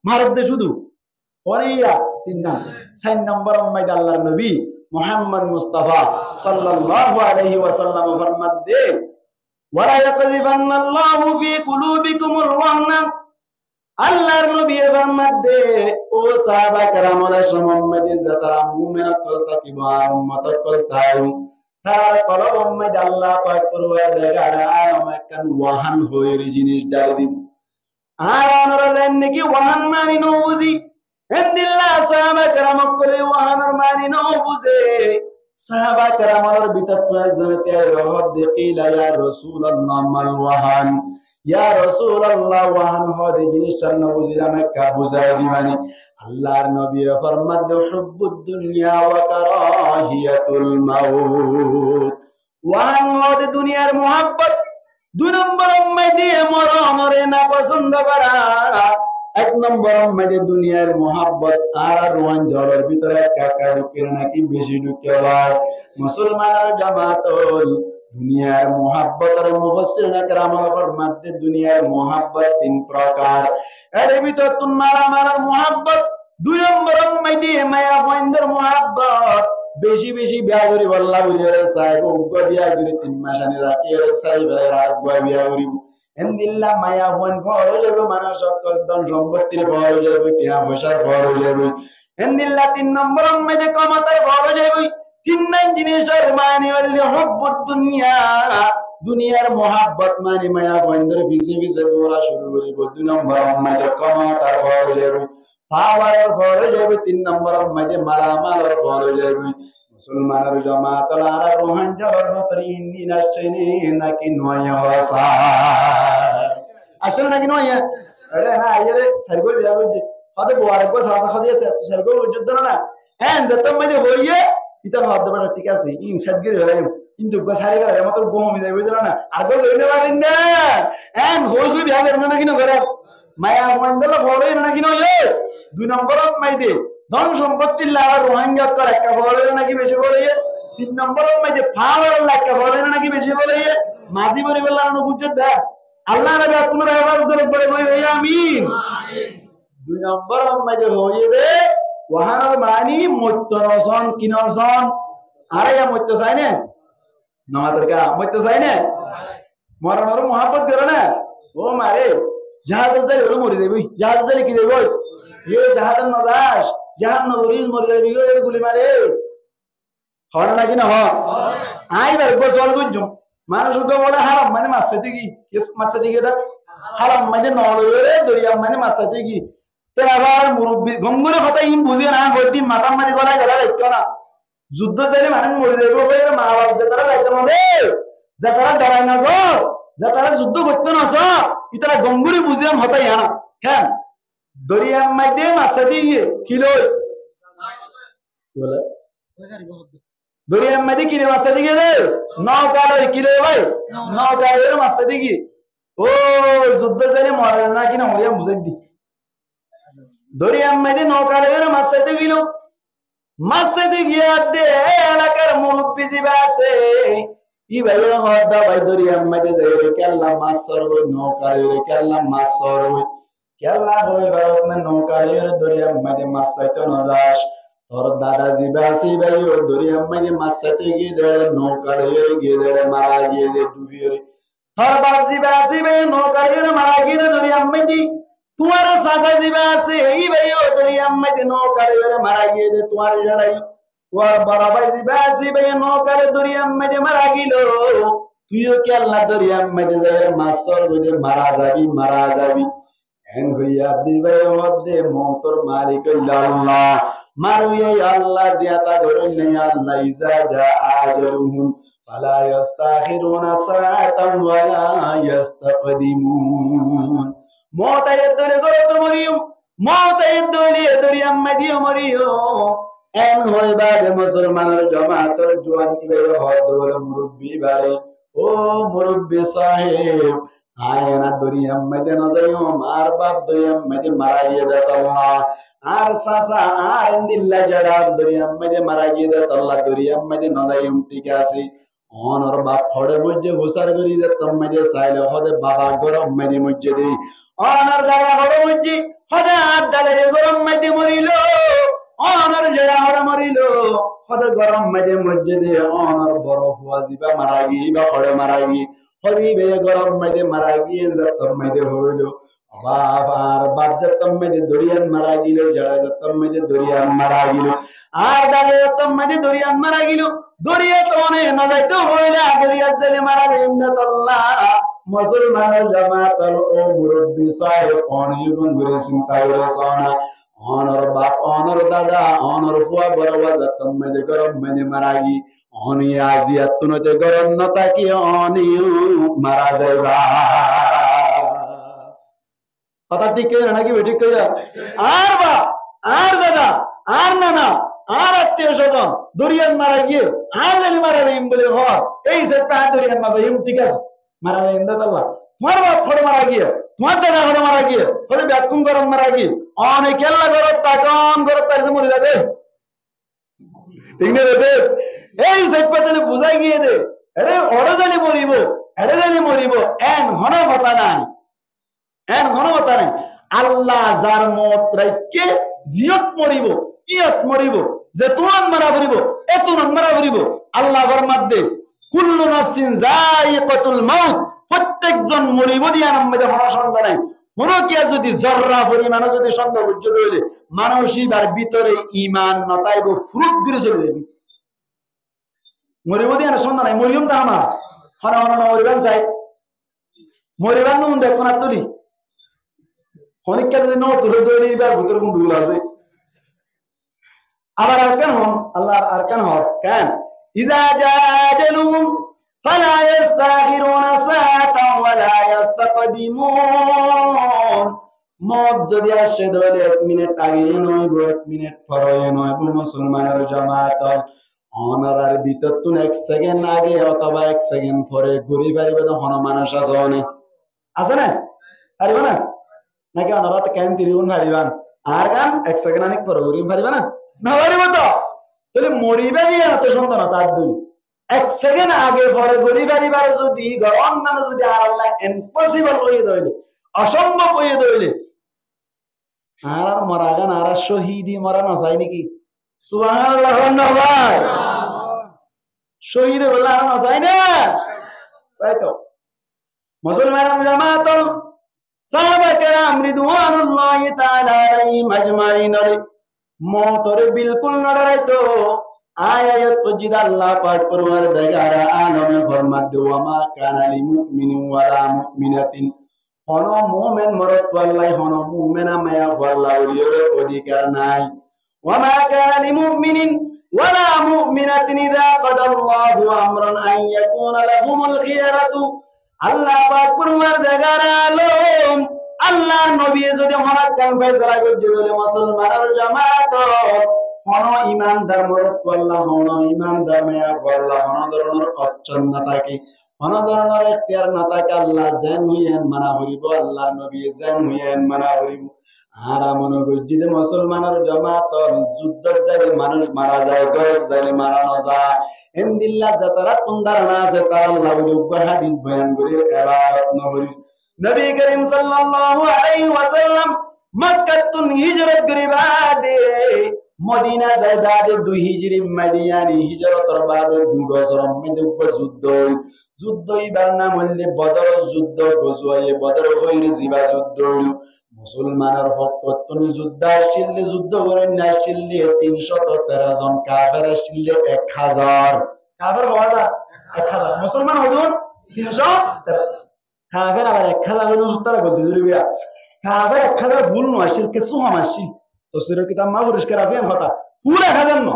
ভারত দে শুধু ওরিয়া 3 নাম 4 নম্বর মাইদ আল্লাহর নবী মুহাম্মদ মুস্তাফা সাল্লাল্লাহু আলাইহি ওয়াসাল্লাম ফরমাত দে ওয়ালা ইয়াকযিবান্নাল্লাহু ফি কুলুবিকুমুল ওয়াহনা আল্লাহর নবী ফরমাত দে ও সাহাবা کرامরা সম্মানিত যারা মুমিনাত কলতা কি বা উম্মত কলতাও তার কলব উম্মত আল্লাহ পাক পরওয়া দেগাড়া আমাকান ওয়াহান হইরি জিনিস ডাল দিব আর আমরা জানি কি ওয়াহান মানে নবুজি এন্দিল্লাহ সাহাবা کرام কলে ওয়াহানের মানে নবুজে সাহাবা کرامর ভিতর জানতে রহব দেখিলা ইয়া রাসূলুল্লাহ মাল ওয়াহান ইয়া রাসূলুল্লাহ ওয়াহান হদে জিনিস নবুজি আমাকে বুঝাই দিবানি আল্লাহর নবী ফরমাত হুব্বুদ দুনিয়া ওয়া কারাহিয়াতুল মাউত ওয়াহান হদে দুনিয়ার মোহাব্বত 2 নম্বর মধ্যে মরণরে না পছন্দ করা 1 নম্বর মধ্যে দুনিয়ার মোহাব্বত আর রোয়ান জলের ভিতরে কাকা ঢুকে নাকি বেশি ঢুকে হয় মুসলমানের জামাতল দুনিয়ার মোহাব্বতের মুফাসসিরিনে কেরাম ফরমাতে দুনিয়ার মোহাব্বত 3 প্রকার এর ভিতর তোমার আমার মোহাব্বত 2 নম্বর মধ্যে মায়া বন্ধের মোহাব্বত বেশি বেশি বিয়া করি বল্লা বুঝিরে সাহেব উগ্র বিয়া করি 3 মাস আনি রাখি সাহেব রাত বিয়া করি এন্দিল্লা মায়া হন ফর যাবে মানুষ সকল ধন সম্পত্তির ফর যাবে টিয়া পয়সার ফর যাবে এন্দিল্লা 3 নম্বর মধ্যে কমাতার ফর যাবে তিন নাম জিনিসের মানে হইলে হব্বুদ দুনিয়া, দুনিয়ার মোহাব্বত মানে মায়া বন্ধের পিছে পিছে দৌড়া শুরু করিব। 2 নম্বর মানে ক্ষমতার ফল যাবে, পাওয়ারের ফল যাবে। 3 নম্বর মানে মালামালের ফল যাবে। মুসলমানের জামাত আর রোহান জবর ভিতরে ইন্দিন আসছে নাকি নয় হসা আসলে নাকি নয়। আরে না আইরে সাইগো যাবে যে হতে বড় কো সাসা হদিয়ে সাইগো যুদ্ধ না হ্যাঁ যত মানে হইয়ে ইতা ভাব দেবা ঠিক আছে ইন সেট গিরে হয় কিন্তু গোসারি করে আমার তো গম হয়ে যায় বুঝলা না আর গো ধরে পারেন না এন হই হই বিয়া করবে না কিনো করে মায়া মন্দলা বড়ই না কিনো এ 2 নম্বর মাইদে ধন সম্পত্তি লাগা রোহিঙ্গা কর একটা বড়ই নাকি বেশি বড়ই। 3 নম্বর মাইদে ফাওয়ার লাগা বড়ই নাকি বেশি বড়ই। মাঝি বলি বললা না গুজরাট দা আল্লাহ নবী আপনার আওয়াজ ধরে বলে কই আমিন। 2 নম্বর মাইদে হইয়ে দে ওহানার মানি মত্যনসন কিনসন আরে ইয়া মত্য চাই না নমাদের কা মত্য চাই না মরণর মোহাব্বত করে না ও মারে জাহাজ যাই ওরে মরে যাবি জাহাজ যাই কি যাবি এ জাহাজ না যাস জাহাজ না ওরিস মরে যাবি এ গুলি মারে হয় না কি না হয় আই বার গো চল গুজম মানুষ তো বলে হারাম মানে মাছতে কি কিস মাছতে কি দা হারাম মানে নলরে দরিয়া মানে মাছতে কি তে আবার মুরব্বি গঙ্গুরে কথা ইম বুঝে না হইতি মাথা মারি গলা গলা রাখতো না যুদ্ধ চাইলে মানুষ মরে যাবে কই মা বাপ যে তারা যাইতে হবে যে তারা ডরাই না গো যে তারা যুদ্ধ করতে না সা ইতারা গঙ্গুরে বুঝিয়াম হতাই আনা কেন দরিয়া মাইতে মাছতে গিয়ে কিলো বলে দরিয়া মাইতে কিলো মাছতে গিয়ে রে নৌকা লই কিলো ভাই নৌকা এর মাছতে গিয়ে ও যুদ্ধ চাইলে মরে না কিনা মরিয়া বুঝাই দি দরিয়া মাইতে নৌকা লই মাছতে গিলো মাছতে গিয়ে দে এলাকার মুরব্বি জিবা আছে ই ভাই হদা ভাই দরিয়া মাইতে যাই রে কেল্লা মাছ সরব নৌকা রে কেল্লা মাছ সরব কেল্লা হই ভারত না নৌকা রে দরিয়া মাইতে মাছ চাইতে না যাস তোর দাদা জিবা আছে ভাই ও দরিয়া মাইতে মাছ চাইতে গিয়ে দে নৌকা রে গিয়ে দে মারা গিয়ে দে ডুবি রে তোর বাপ জিবা আছে ভাই নৌকা রে মারা গিয়ে দে দরিয়া মাইতে তোমার সাসা জিবা আছে এই ভাই ও দরিয়া মাইতে নৌকা রে মারা গিয়ে দে তোমার জড়াই ওর বড় ভাই জিবা আছে ভাই নৌকা রে দরিয়া মাইতে মারা গিল তুইও কি আল্লাহ দরিয়া মাইতে যাই মাছ সরব মারা যাবি এন হইয়া দিবে মধ্যে মওতর মালিক আল্লাহ মারু এই আল্লাহ জিয়াতা ধরুন নেই আল্লাহ ইজা জা আজরুহুম ফালা ইস্তাখিরুনা সাআতান ওয়ালা ইস্তাকদিমুন মওতায়ে দরে দরে তো মরিও মওতায়ে দরে দরে আম্মাদিও মরিও এন হইবা দে মুসলমানের জামাতের জওয়ান কি হদর মুরব্বি বারে ও মুরব্বি সাহেব আয়না দরিয়া মধ্যে না যাইও আর বাপ দরিয়া মধ্যে মারা গিয়ে দে আল্লাহ আর সাসা আর দিল্লা জড়া দরিয়া মধ্যে মারা গিয়ে দে আল্লাহ দরিয়া মধ্যে না যাইও ঠিক আছে অনর বাপ ফড়ে মধ্যে ঘুষার করি যে তোর মধ্যে চাইলে হদে বাবা গরম মধ্যে দেই অনর দাদা হড়ে মধ্যে হদে আর দাদা গরম মধ্যে মরিল অনর জড়া হড়ে মরিল হদে গরম মধ্যে দে অনর বরফ ওয়াজিবা মারা গিয়ে বা ফড়ে মারা গিয়ে হরিবে গরম মধ্যে মারা গিয়ে যতর মধ্যে হইল বাবার বাপ যতর মধ্যে দরিয়ান মারা গিল জড়া যতর মধ্যে দরিয়ান মারা গিল আর দাদা যতর মধ্যে দরিয়ান মারা গিল দরিয়া তো অনেক না যাইতে হইলা দরিয়া জেলে মারা গেল আল্লাহ মুসলমানের জামাতের ও মুরব্বি সাহেব অনেক ঘুরে চিন্তা করে সোনা অনর বাপ অনর দাদা অনর ফুয়া বড় যতর মধ্যে গরম মধ্যে মারা গি অনি আজিয়া তুনতে গরম না তাকি অনি মারা যাইবা কথা ঠিক কইরা নাকি বেঠিক কইরা আর বা আর দাদা আর নানা আর আত্মীয় স্বজন দরিয়ান মারা গিয়ে আর জানি মারা যাইম বলে ঘর এই সে পা দরিয়ান মারা যাইম ঠিক আছে মারা যাইম দাদা তোমার বাপ ফড়ে মারা গিয়ে তোমার দাদা ফড়ে মারা গিয়ে ফলে ব্যাকুম গরম মারা গিয়ে অনেক কেল্লা গরম তাকন গরম তার মরে যাবে ঠিক না রে এই সেপাতালে বুঝাই গিয়ে দে আরে ওরে জানি মরিব এন হন কথা নাই আল্লাহ যার মত রাইকে জিয়ত মরিব ইয়ত মরিব যে তোমার মারা করিব এত মারা করিব আল্লাহ ফরমাত দে কুল্লু নাফসিন যায়িকাতুল মাউত প্রত্যেকজন মরিব দিয়া নামে হন সন্দেহ নাই কোন কি যদি জররা পরিমাণ যদি সন্দেহ উজ্জ্বল হইলে মানসিক আর ভিতরে ঈমান নতাইব ফুরুত করে চলে যাবে মরিবদি আর সন্ধ্যা নাই মরিয়ম তা আমার হন হন মরিবান চাই মরিবান নুন দেখো না তুলি অনেকটা যদি ন তুলে তৈরি এবার ভিতর গুন্ডুগুলো আছে আবার আরকান হন আল্লাহর আরকান হর কেন ইজা জাজালুম ফালা ইস্তাগিরুনা সাআতাও ওয়ালা ইস্তাকদিমুন মত যদি আসে দলে 1 মিনিট আগে নয় 1 মিনিট পরে নয় মুসলমানের জামাত অনারার ভিতর তুন 1 সেকেন্ড আগে অথবা 1 সেকেন্ড পরে ঘুরি পারিবে তো হন মানুষ আছে না পারিবে না নাকি অনারা তো কেন তিরিগুণ পারিবান আর গান 1 সেকেন্ড অনেক পরে ঘুরি পারিবে না না পারিবে তো তাহলে মরিবে দিয়ে এত সুন্দর না তার দুই 1 সেকেন্ড আগে পরে ঘুরি পারিবার যদি গরম নামে যদি আর আল্লাহ ইম্পসিবল হয়ে দইলে অসম্ভব হয়ে দইলে আর মরা গান আর শহীদি মরা না চাই নাকি সুবহানাল্লাহ ভাই শহীদ বললা না চাই না চাই তো মুসলমান জামাত সাহাবা কেরাম রিদওয়ানুল্লাহি তাআলা আলাইহিম আজমাইন মওতরে বিলকুল নড়াই তো আয়াত পজিদ আল্লাহ পাক পরওয়ারদিগার আলমে ফরমাত ওয়া মা কানা লিল মুমিনিন ওয়ালা মুমিনাতিন হন মুমিন মরত ওয়াল্লাহি হন মুমিনা মায়া ওয়াল্লাহ ওলির অধিকার নাই ওয়া মা কানা লিল মুমিনিন ওয়ালা মুমিনাতিন ইযা কাদাল্লাহু আমরান আন ইয়াকুনা লাহুমুল খিয়ারাতু আল্লাহ পাক পরওয়ারদিগার আলম আল্লাহর নবী যদি হনাকান ফয়সালা করে দিলে মুসলমানের জামাত হন ইমানদার মরত আল্লাহ হন ইমানদার মেয়া আল্লাহ হন ধরনের অচ্ছন্ন না থাকে হন ধরনের ইখতিয়ার না থাকে আল্লাহ জান হইয়েন মানা হইব আল্লাহর নবী জান হইয়েন মানা হইব আর আমন গজ্জিদে মুসলমানের জামাত যুদ্ধ যায় মানুষ মারা যায় গজ যায় মারানো যায় ইনদিল্লাহ যাতারা কুনদারনা আছে তার আল্লাহ বলে হাদিস বয়ান করে ইবাদত নবী নবী করিম সাল্লাল্লাহু আলাইহি ওয়াসাল্লাম মক্কা তুন হিজরত করে বাদে মদিনা যায় বাদে 2 হিজরি মদিনানি হিজরতের বাদে 2 বছর মধ্যে যুদ্ধ এবার নাম হইলে বদর যুদ্ধ গজওয়ে বদর হইর জিবা যুদ্ধ হইল মুসলমানের পক্ষ তুন যুদ্ধ আসলে যুদ্ধ করেন না আসলে 313 জন কাফের আসলে 1000 কাফের হওয়া 1000 মুসলমান হদুন 313 কাফের আবার 1000 হলো তারা গদি ধরিয়া কাফের 1000 ভুল নয় আসলে কিছু হামাসি তো সিরা কিতাব মা পরিষ্কার আছে কথা পুরো 1000 ন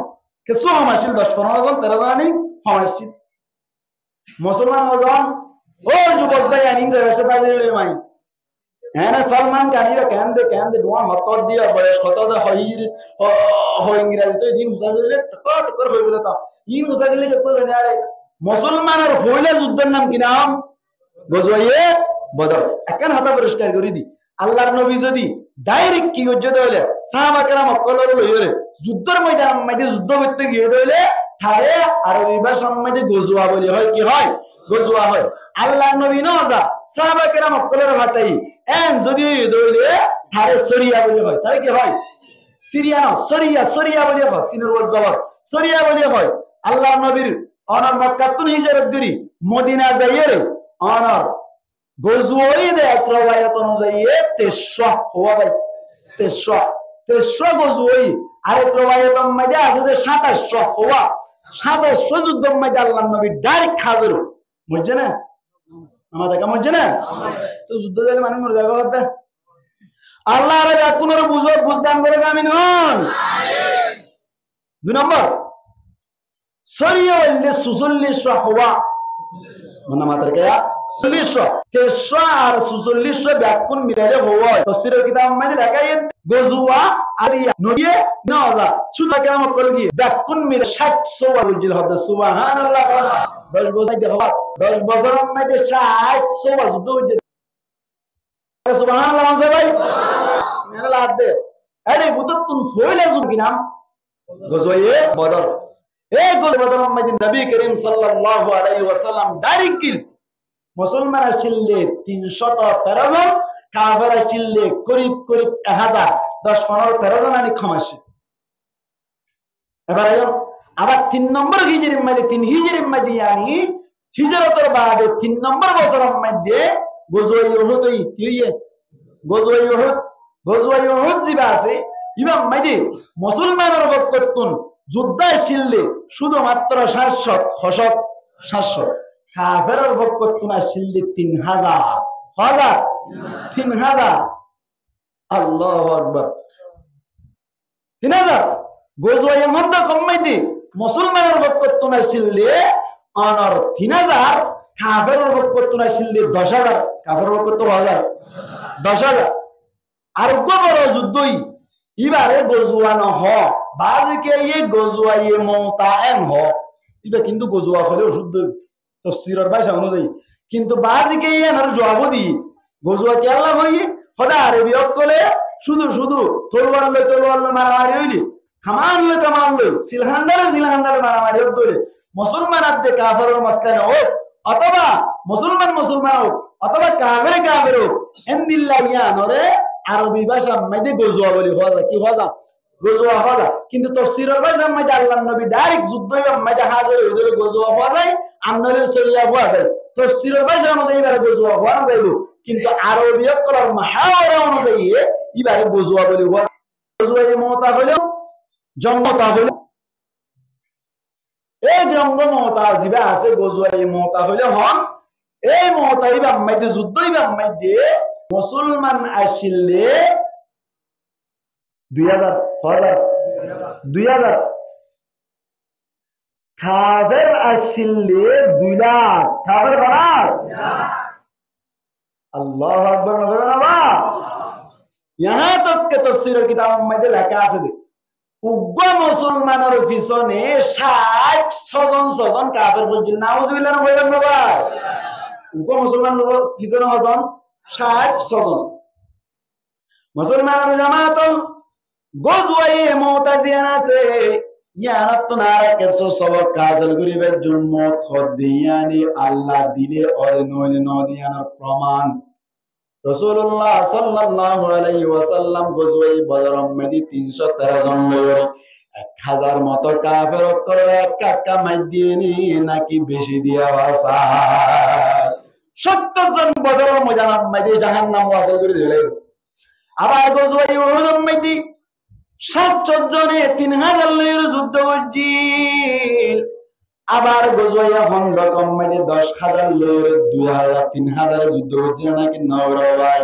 কিছু হামাসি 10-15 জন 13 জন হামাসি মুসলমান হজন ও যুবক ভাই আইন দেবে সেটা দিলে মাই হ্যাঁ সালমান কানিবা কেন দে দোয়া মত দিয়া বয়স কত দে হইরি ইংরেজি তো দিন বুঝাইলে টকর হই গেল তা ইন বুঝাইলে কত না আরে মুসলমানের হইলে যুদ্ধের নাম কি নাম গজওয়ে বদর এখন হাতা পরিষ্কার করে দি আল্লাহর নবী যদি ডাইরেক্ট কি যুদ্ধ হইলে সাহাবা কেরাম কলর হইলে যুদ্ধের ময়দান মধ্যে যুদ্ধ করতে গিয়ে হইলে থারে আরবি ভাষার মধ্যে গজওয়া বলি হয় কি হয় গজওয়া হয় আল্লাহর নবী নজা সাহাবা কেরাম কলর ভাটাই এন যদি হইলে থারে সরিয়া বলি হয় তাই কি হয় সিরিয়া না সরিয়া বলি হয় সিনের ওয়াজবার সরিয়া বলি হয় আল্লাহর নবীর অনার মক্কা তুন হিজরত করি মদিনা যাইয়ে অনার গজওয়ে দে রওয়ায়াত অনুযায়ী 23 হওয়া ভাই 23 গজওয়ে আরেক রওয়ায়াতের মধ্যে আছে যে 27 হওয়া 27 যুদ্ধের মধ্যে আল্লাহর নবী ডাইরেক্ট হাজির বুঝছেন না আমাদের কেমন বুঝছেন না তো যুদ্ধ যাইলে মানে মরে যাবে কথা আল্লাহ আরে কোনর বুঝদান করে আমিন হন আমিন 2 নম্বর সরিয়া বললে 46 হওয়া মানে মাত্র কে 43 আর 46 ব্যাকুন মিলালে হয় তাফসীরের কিতাব মানে লেখায় গজওয়া আরিয়া নবিয়ে নওজা সুদা কেমন করে দিয়ে ব্যাকুন মিলে 700 ওয়াজিল হদে সুবহানাল্লাহ 10 বছর দেখো 10 বছরের মধ্যে 700 যুদ্ধ হইছে সুবহানাল্লাহ ভাই মেলা লাভ দে আরে বুতত তুম ফয়লা যুদ্ধ কি নাম গজওয়ে বদর এই গজওয়ে বদরের মধ্যে নবী করিম সাল্লাল্লাহু আলাইহি ওয়াসাল্লাম ডাইরেক্ট মুসলমান আসলে 313 জন কাফের আসলে করিব 1000 10-15-13 জন আনি ক্ষমাসি এবারে আবার 3 নম্বর হিজরির মধ্যে 3 হিজরির মধ্যে yani হিজরতের বাদে 3 নম্বর বছরের মধ্যে গজওয়ে উহুদ হইয়ে গজওয়ে উহুদ জিবা আছে ইমাম মধ্যে মুসলমানের পক্ষতুন যোদ্ধা ছিললে শুধুমাত্র 700 কাফেরের পক্ষ তুনা ছিললে 3000 হাজার 3000 আল্লাহু আকবার 3000 গজওয়ায়ে মধ্যে কমাইতে মুসলমানের পক্ষ তুনা ছিললে অনর 3000 কাফেরের পক্ষ তুনা ছিললে 10000 কাফেরের পক্ষ তো 10,000 আর বড় যুদ্ধই এবারে গজওয়ানো হ বাজকে এই গজওয়ায়ে মুতায়েন হ এটা কিন্তু গজওয়া হলে অশুদ্ধ তফসিরের ভাষা অনুযায়ী কিন্তু বাজকে এর জবাব দি গজওয়া কি আল্লাহ হই খোদা আরবি অকলে শুধু তলোয়ার মারামারি হইলি কামান লই সিলহান্ডারে মারামারি হইলি মুসলমান আদে কাফেরের মাঝখানে ও অথবা মুসলমান হোক অথবা কাফের হোক এন্দিল্লাহ ইয়ানরে আরবি ভাষা মধ্যে গজওয়া বলি হওয়া যায় কি হওয়া যায় গজওয়া হওয়া যায় কিন্তু তফসিরের ভাষা মধ্যে আল্লাহর নবী ডাইরেক্ট যুদ্ধ মধ্যে হাজির হয়ে গেলে গজওয়া হওয়া যায় আমনরে সরিয়া হওয়া যায় তফসিরের ভাষা অনুযায়ী এবারে গজওয়া হওয়া যাইব কিন্তু আরবি অক্ষরের মুহাওয়ারা অনুযায়ী এবারে গজওয়া বলি হওয়া গজওয়ায়ে মুতা হলো জঙ্গতা হলো এই জঙ্গ মুতা জিবা আছে গজওয়ায়ে মুতা হলো হন এই মুতা ইবা মধ্যে যুদ্ধ ইবা মধ্যে মুসলমান আসিলে 2000 কাফের আসিলে 2 লাখ কাফের বানার আল্লাহু আকবার নবরাবা यहाँ तक के तफसीर किताब में লেখা আছে উগ্র মুসলমানের পিছনে 60 জন কাফের বলছিল নাউজুবিল্লাহ না বলেন বাবা উগ্র মুসলমানের পিছনে হজন 60 জন মুসলমানের জামাত গজওয়ায়ে মুতাজিয়ান আছে ইয়ানাত তো নারা কেসো সবক কাজল গরিবের জন্য খদিয়ানি আল্লাহ দিলে আর নয় নদিয়ানার প্রমাণ রাসূলুল্লাহ সাল্লাল্লাহু আলাইহি ওয়াসাল্লাম গজওয়ায়ে বদর মধ্যে 313 জন লয় 1000 মত কাফের করে কাকা মাইদিনি নাকি বেশি দিয়া ভাষা 70 জন বদর মধ্যে জাহান্নাম ওয়াসল করে দিলে আবার গজওয়ায়ে উহুদ মধ্যে 70 জনে 3000 লয়ের যুদ্ধ হচ্ছিল আবার গজওয়ায়ে খন্দক মধ্যে 10,000 লয়ের 2000 3000 যুদ্ধ হচ্ছিল নাকি নওরাবাই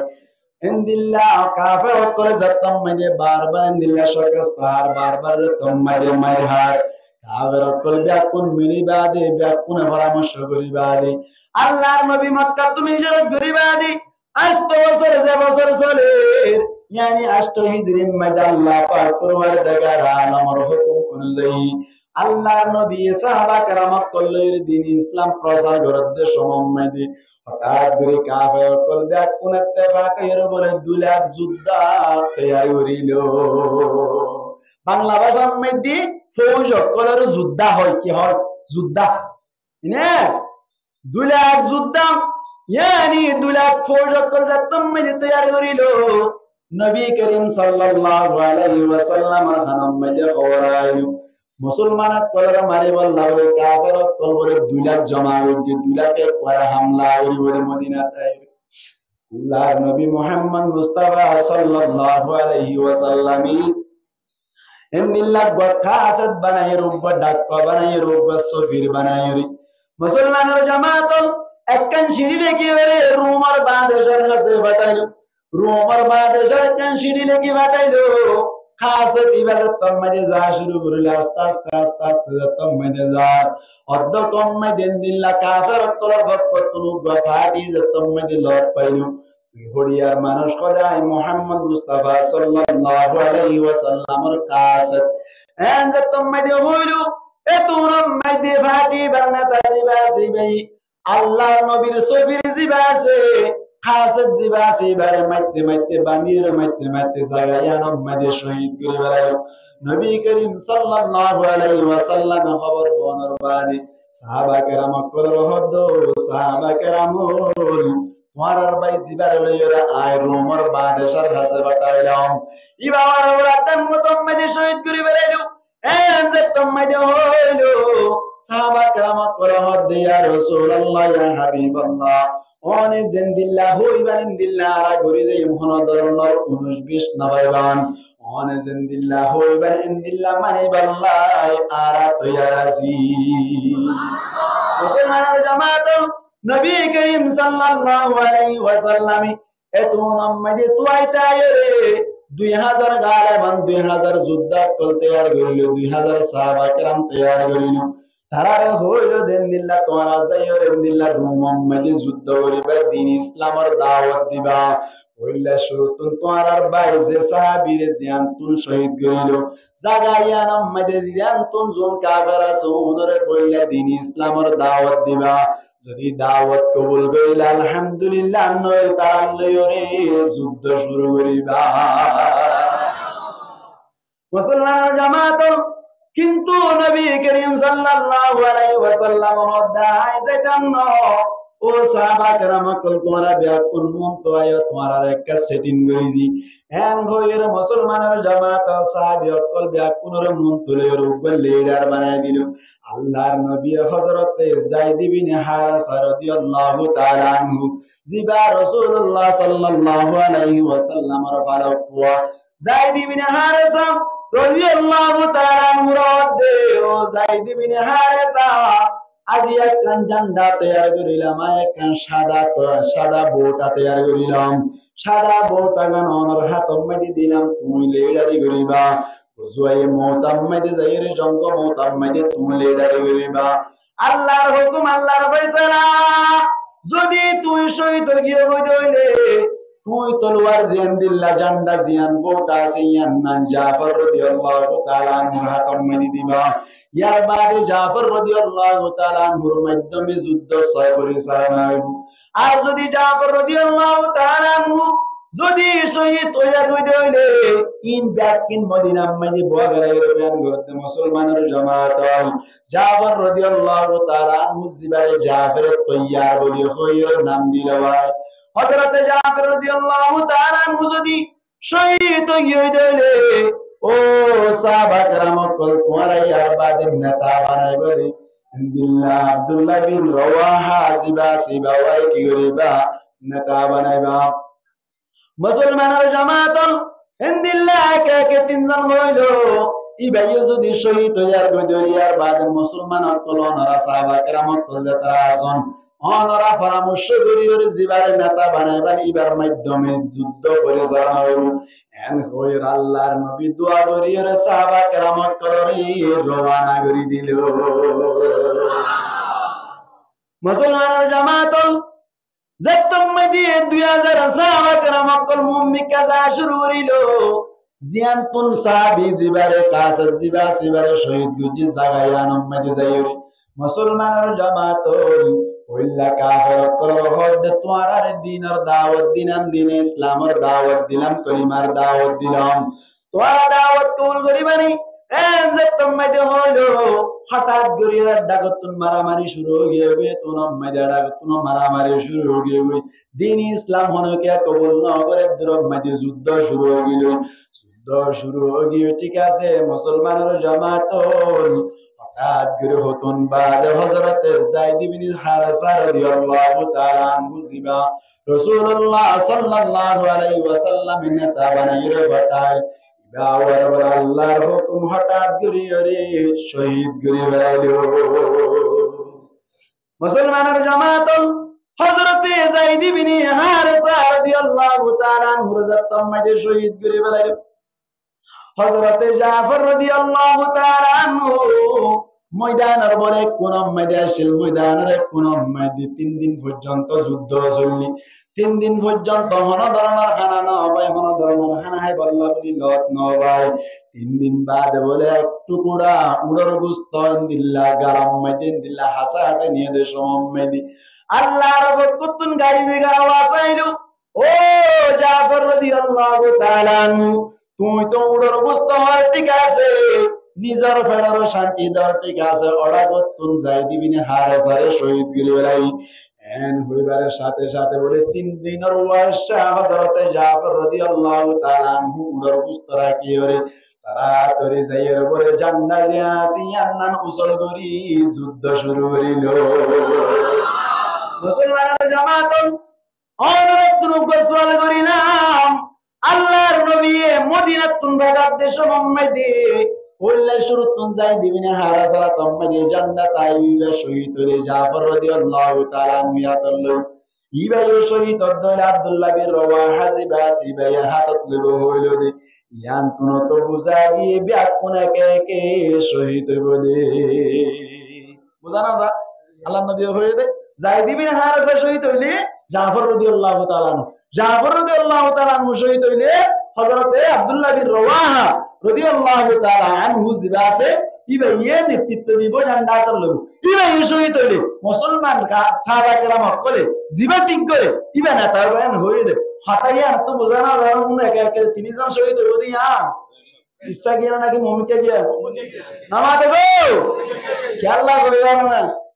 ইনদিল্লাহ কাফের করে যতম মধ্যে বারবার ইনদিল্লাহ শকস্তার বারবার যতম মাইরে মাইরহার কাফের কল ব্যাকুন মিলিবাদে ব্যাকুন পরামর্শ করিবাদে আল্লাহর নবী মক্কা তুমি হিজরত করিবাদে 8 বছর যে বছর চলে यानी 8 হিজরি মধ্যে আল্লাহ পাক পরওয়ারদিগার আলমের হুকুম অনুযায়ী আল্লাহর নবী সাহাবা کرام কল্লের দ্বীন ইসলাম প্রচার করতে সমমধ্যে হঠাৎ করে কাফের কল ব্যাক কোন ইত্তেফাকের বলে 2 লাখ যোদ্ধা তৈরি হইল বাংলা ভাষার মধ্যে ফৌজ কলের যোদ্ধা হয় কি হয় যোদ্ধা না 2 লাখ যোদ্ধা यानी 2 লাখ ফৌজ কল যতম মধ্যে তৈরি হইল নবী করিম সাল্লাল্লাহু আলাইহি ওয়াসাল্লামের খানাম মধ্যে খবর আইলো মুসলমান কলর মারি বললা বলে কাফের কল বলে 2 লাখ জমা হইছে 2 লাখে করে হামলা হইবে মদিনাতে আল্লাহর নবী মুহাম্মদ মুস্তাফা সাল্লাল্লাহু আলাইহি ওয়াসাল্লাম এমনিল্লাহ গঠা আসাদ বানাই রূপ ডাক বানাই রূপ সফির বানাই মুসলমানের জামাত একখান সিঁড়ি লেগে রোমার বাদেশের কাছে বাটাইলো রোমার বাদেশের একখান সিঁড়ি লেগে বাটাইলো খাসে ইবাদত তম্মদে যা শুরু করলে আস্তে আস্তে তম্মদে যা অর্ধ কম্মে দিন দিল্লা কাফের কলর ভক্তनु গফাটি যে তম্মদে লট পাইলো হরিয়ার মানুষ খোদাই মুহাম্মদ মুস্তাফা সাল্লাল্লাহু আলাইহি ওয়াসাল্লামের কাছে এন যে তম্মদে হইলো এতুর মধ্যে ফাটি বানা তাজিবাসি ভাই আল্লাহ নবীর সফির জিবাসে খাসত জিবাসি বারে মধ্যে বানির মধ্যে জাগায়ান মধ্যে শহীদ করে বেড়ালো নবী করিম সাল্লাল্লাহু আলাইহি ওয়াসাল্লাম খবর বনর বাদে সাহাবা কেরাম কলর হদ সাহাবা কেরাম তোমার ভাই জিবার লইরা আয় রোমর বাদেশের কাছে বাটাইলাম ইবাওয়ার ওরা তম্মতম মধ্যে শহীদ করে বেড়ালো এন যে তম্মদে হইলো সাহাবা কেরাম কলর হদ ইয়া রাসূলুল্লাহ ইয়া হাবিবাল্লাহ অনে জেন্দিল্লাহ হইবান ইন্দিল্লাহ আর গরি যে মহন ধরনের 19-20 নবাইবান অনে জেন্দিল্লাহ হইবান ইন্দিল্লাহ মানে বাল্লাই আর তৈয়ার আছি মুসলমানের জামাত নবী করিম সাল্লাল্লাহু আলাইহি ওয়াসাল্লাম এত নামাজে তুইতায় রে 2000 গালাবান 2000 যুদ্ধ কল তৈয়ার করিল 2000 সাহাবা کرام তৈয়ার করিল তারার হইল দেন দিল্লাহ তোমার যাইরে দিল্লাহ রুমাম্মাদে যুদ্ধ করিবা দ্বীন ইসলামের দাওয়াত দিবা হইলা শুরুতুন তোমার ভাই যে সাহাবীরে জিয়ানতুন শহীদ করিল জাগাইয়া নাম্মাদে জিয়ানতুন জন কাফের আছে ওনরে কইলা দ্বীন ইসলামের দাওয়াত দিবা যদি দাওয়াত কবুল করিলা আলহামদুলিল্লাহ নয় তাআল্লাহরে যুদ্ধ শুরু করিবা মুসলমান জামাত কিন্তু নবী করিম সাল্লাল্লাহু আলাইহি ওয়াসাল্লাম হদায় যেতাম না ও সাহাবা کرام কল তোমারা ব্যাকুল মন তো আয় তোমারা একটা সেটিং করে দি এন হইর মুসলমানের জামাত সাহাবী কল ব্যাকুলের মন তুলে রূপে লিডার বানাই দিল আল্লাহর নবী হযরত যায়েদ বিন হারিসা রাদিয়াল্লাহু তাআলা আনহু জিবা রাসূলুল্লাহ সাল্লাল্লাহু আলাইহি ওয়াসাল্লামের ফালাকুয়া যায়েদ বিন হারিসা রাদিয়াল্লাহু তাআলা মুরাদে ও যায়েদ বিন হারিসা আজি একখান ঝান্ডা তৈয়ার করিলাম একখান সাদা বোটা তৈয়ার করিলাম সাদা বোটা গানোর হাতম মধ্যে দিলাম তুমি লিডারি করিবা জয় মওতাম মধ্যে যাইরে জঙ্গ মওতাম মধ্যে তুমি লিডারি করিবা আল্লাহর হুকুম আল্লাহর ফয়সালা যদি তুই শহীদ গিয়ে হইলে তুই তলোয়ার জিয়ান দিল্লা জান্ডা জিয়ান বোটা সিয়ান নান জাফর রাদিয়াল্লাহু তাআলা আনহু হাতম মধ্যে দিবা ইয়ার বাদে জাফর রাদিয়াল্লাহু তাআলা আনহুর মাধ্যমে যুদ্ধ ছয় পরিচালনা হইব আর যদি জাফর রাদিয়াল্লাহু তাআলা আনহু যদি শহীদ হইলে ইন ব্যাক ইন মদিনা মধ্যে বগারের বয়ান করতে মুসলমানের জামাত জাফর রাদিয়াল্লাহু তাআলা আনহু জিবারে জাফর তৈয়ার বলি খয়র নাম দিলওয়া হযরত জাফর রাদিয়াল্লাহু তাআলা আনহু যদি শহীদ হইলে ও সাহাবা کرام কল তোমার ইয়ার বাদে নেতা বানাইবে বিল্লাহ আব্দুল্লাহ বিন রওয়াহা সিবা ওয়াই কি করিবা নেতা বানাইবা মুসলমানের জামাত ইনদিল্লাহ কে তিনজন হইল ইবাই যদি শহীদ হইয়ার গদরিয়ার বাদে মুসলমানের কল ওনারা সাহাবা کرام কল যারা আছেন ওনারা পরামর্শ করির জিবারে নেতা বানাইবা ইবার মাধ্যমে যুদ্ধ পরিচালনা হইব এন হইর আল্লাহর নবী দোয়া করির সাহাবা کرام করি রওনা করি দিল মুসলমানের জামাত যতম মধ্যে 2000 সাহাবা کرام কল মুমিন কাজা শুরু করিল জিয়ানতুন সাহাবী জিবারে কাছে জিবারে শহীদ গুজি জাগায়া নম্মদি যাইরি মুসলমানের জামাত ওইলা কাফের কল হদ তোয়ার দিনের দাওয়াত দিলাম দিন ইসলামের দাওয়াত দিলাম কলিমার দাওয়াত দিলাম তোয়ার দাওয়াত কবুল করিবানি এন যে তোমাদের হলো হঠাৎ গরিরা ডাকতুন মারামারি শুরু হয়ে গেবে তোনম মাইদা ডাকতুন মারামারি শুরু হয়ে গেবে দিন ইসলাম হনকে কবুল না করে দুরম মাঝে যুদ্ধ শুরু হয়ে গেল যুদ্ধ শুরু হয়ে গিয়ে ঠিক আছে মুসলমানের জামাত হঠাৎ করে হতুন বাদ হযরত যায়েদ বিন হারিসা রাদিয়াল্লাহু তাআলা আনহু জিবা রাসূলুল্লাহ সাল্লাল্লাহু আলাইহি ওয়াসাল্লাম নেতা বানাইরে বাতায় দাওয়ার আল্লাহর হুকুম হঠাৎ করে শহীদ করে বেরাইলো মুসলমানের জামাত হযরত যায়েদ বিন হারিসা রাদিয়াল্লাহু তাআলা আনহু যতম মাঝে শহীদ করে বেরাইলো হযরত জাফর রাদিয়াল্লাহু তাআলা আনহু ময়দানের বলে কোন ময়দানের ময়দানের কোন ময়দানে 3 দিন পর্যন্ত যুদ্ধ চললি 3 দিন পর্যন্ত হন ধরনের খানা না হবে হন ধরনের খানায় বল্লা বলি লত নবাই 3 দিন বাদ বলে এক টুকরা উড়র গোশত দিল্লা গরম ময়দান দিল্লা হাসা হাসে নিয়ে দে সমমেদি আল্লাহর বরকতুন গাইবে আওয়াজ আইলো ও জাফর রাদিয়াল্লাহু তাআলা তুই তো উড়র গোশত হয় ঠিক আছে নিজের ফেরার শান্তি দর ঠিক আছে ওরা করতুন যায়েদ বিন হারিসা শহীদ করে বেলাই এন হইবারের সাথে সাথে বলে 3 দিনের ওয়াসা হযরত জাফর রাদিয়াল্লাহু তাআলা আনহু উড়র গোশত রাখি ওরে তারা তরে যাইয়ের পরে জান্নাতে আসি আন্নান উসল করি যুদ্ধ শুরু করিল মুসলমানের জামাত অনুরোধ গোসল করিলাম আল্লাহর নবী মদিনাতুন ভাগাত দেশ মোহাম্মদে ওইলা শুরুতুন যাই দিবিনা হারা সারা তম্মদে জান্নাত আইবা শহীদ হলে জাফর রাদিয়াল্লাহু তাআলা মিয়াতাল্লাহ ইবাই শহীদ আব্দুল আব্দুল্লাহ বিন রওয়াহা জিবাসি বাই হাতত লব হইল দে ইয়ান তুন তো বুঝা গিয়ে ব্যাকুনা কে শহীদ হইব দে বুঝা না যা আল্লাহর নবী হয়ে দে যাই দিবিনা হারা শহীদ হইলে জাফর রাদিয়াল্লাহু তাআলা আনহু জাফর রাদিয়াল্লাহু তাআলা আনহু শহীদ হইলে হযরত আব্দুল্লাহ বিন রওয়াহা রাদিয়াল্লাহু তাআলা আনহু জিবাসে ইবাইয়ে নেতৃত্ব দিব জান্নাতের লোক ইবাই শহীদ হইলে মুসলমান সাহাবা কেরাম করে জিবা ঠিক করে ইবা না তার বয়ান হয়ে দে হতাইয়া তো বোঝানো যাবে না একে তিনজন শহীদ হইব দিয়া ইচ্ছা গিয়া নাকি মমিকে গিয়া নামাতে গো খেয়াল করিবা না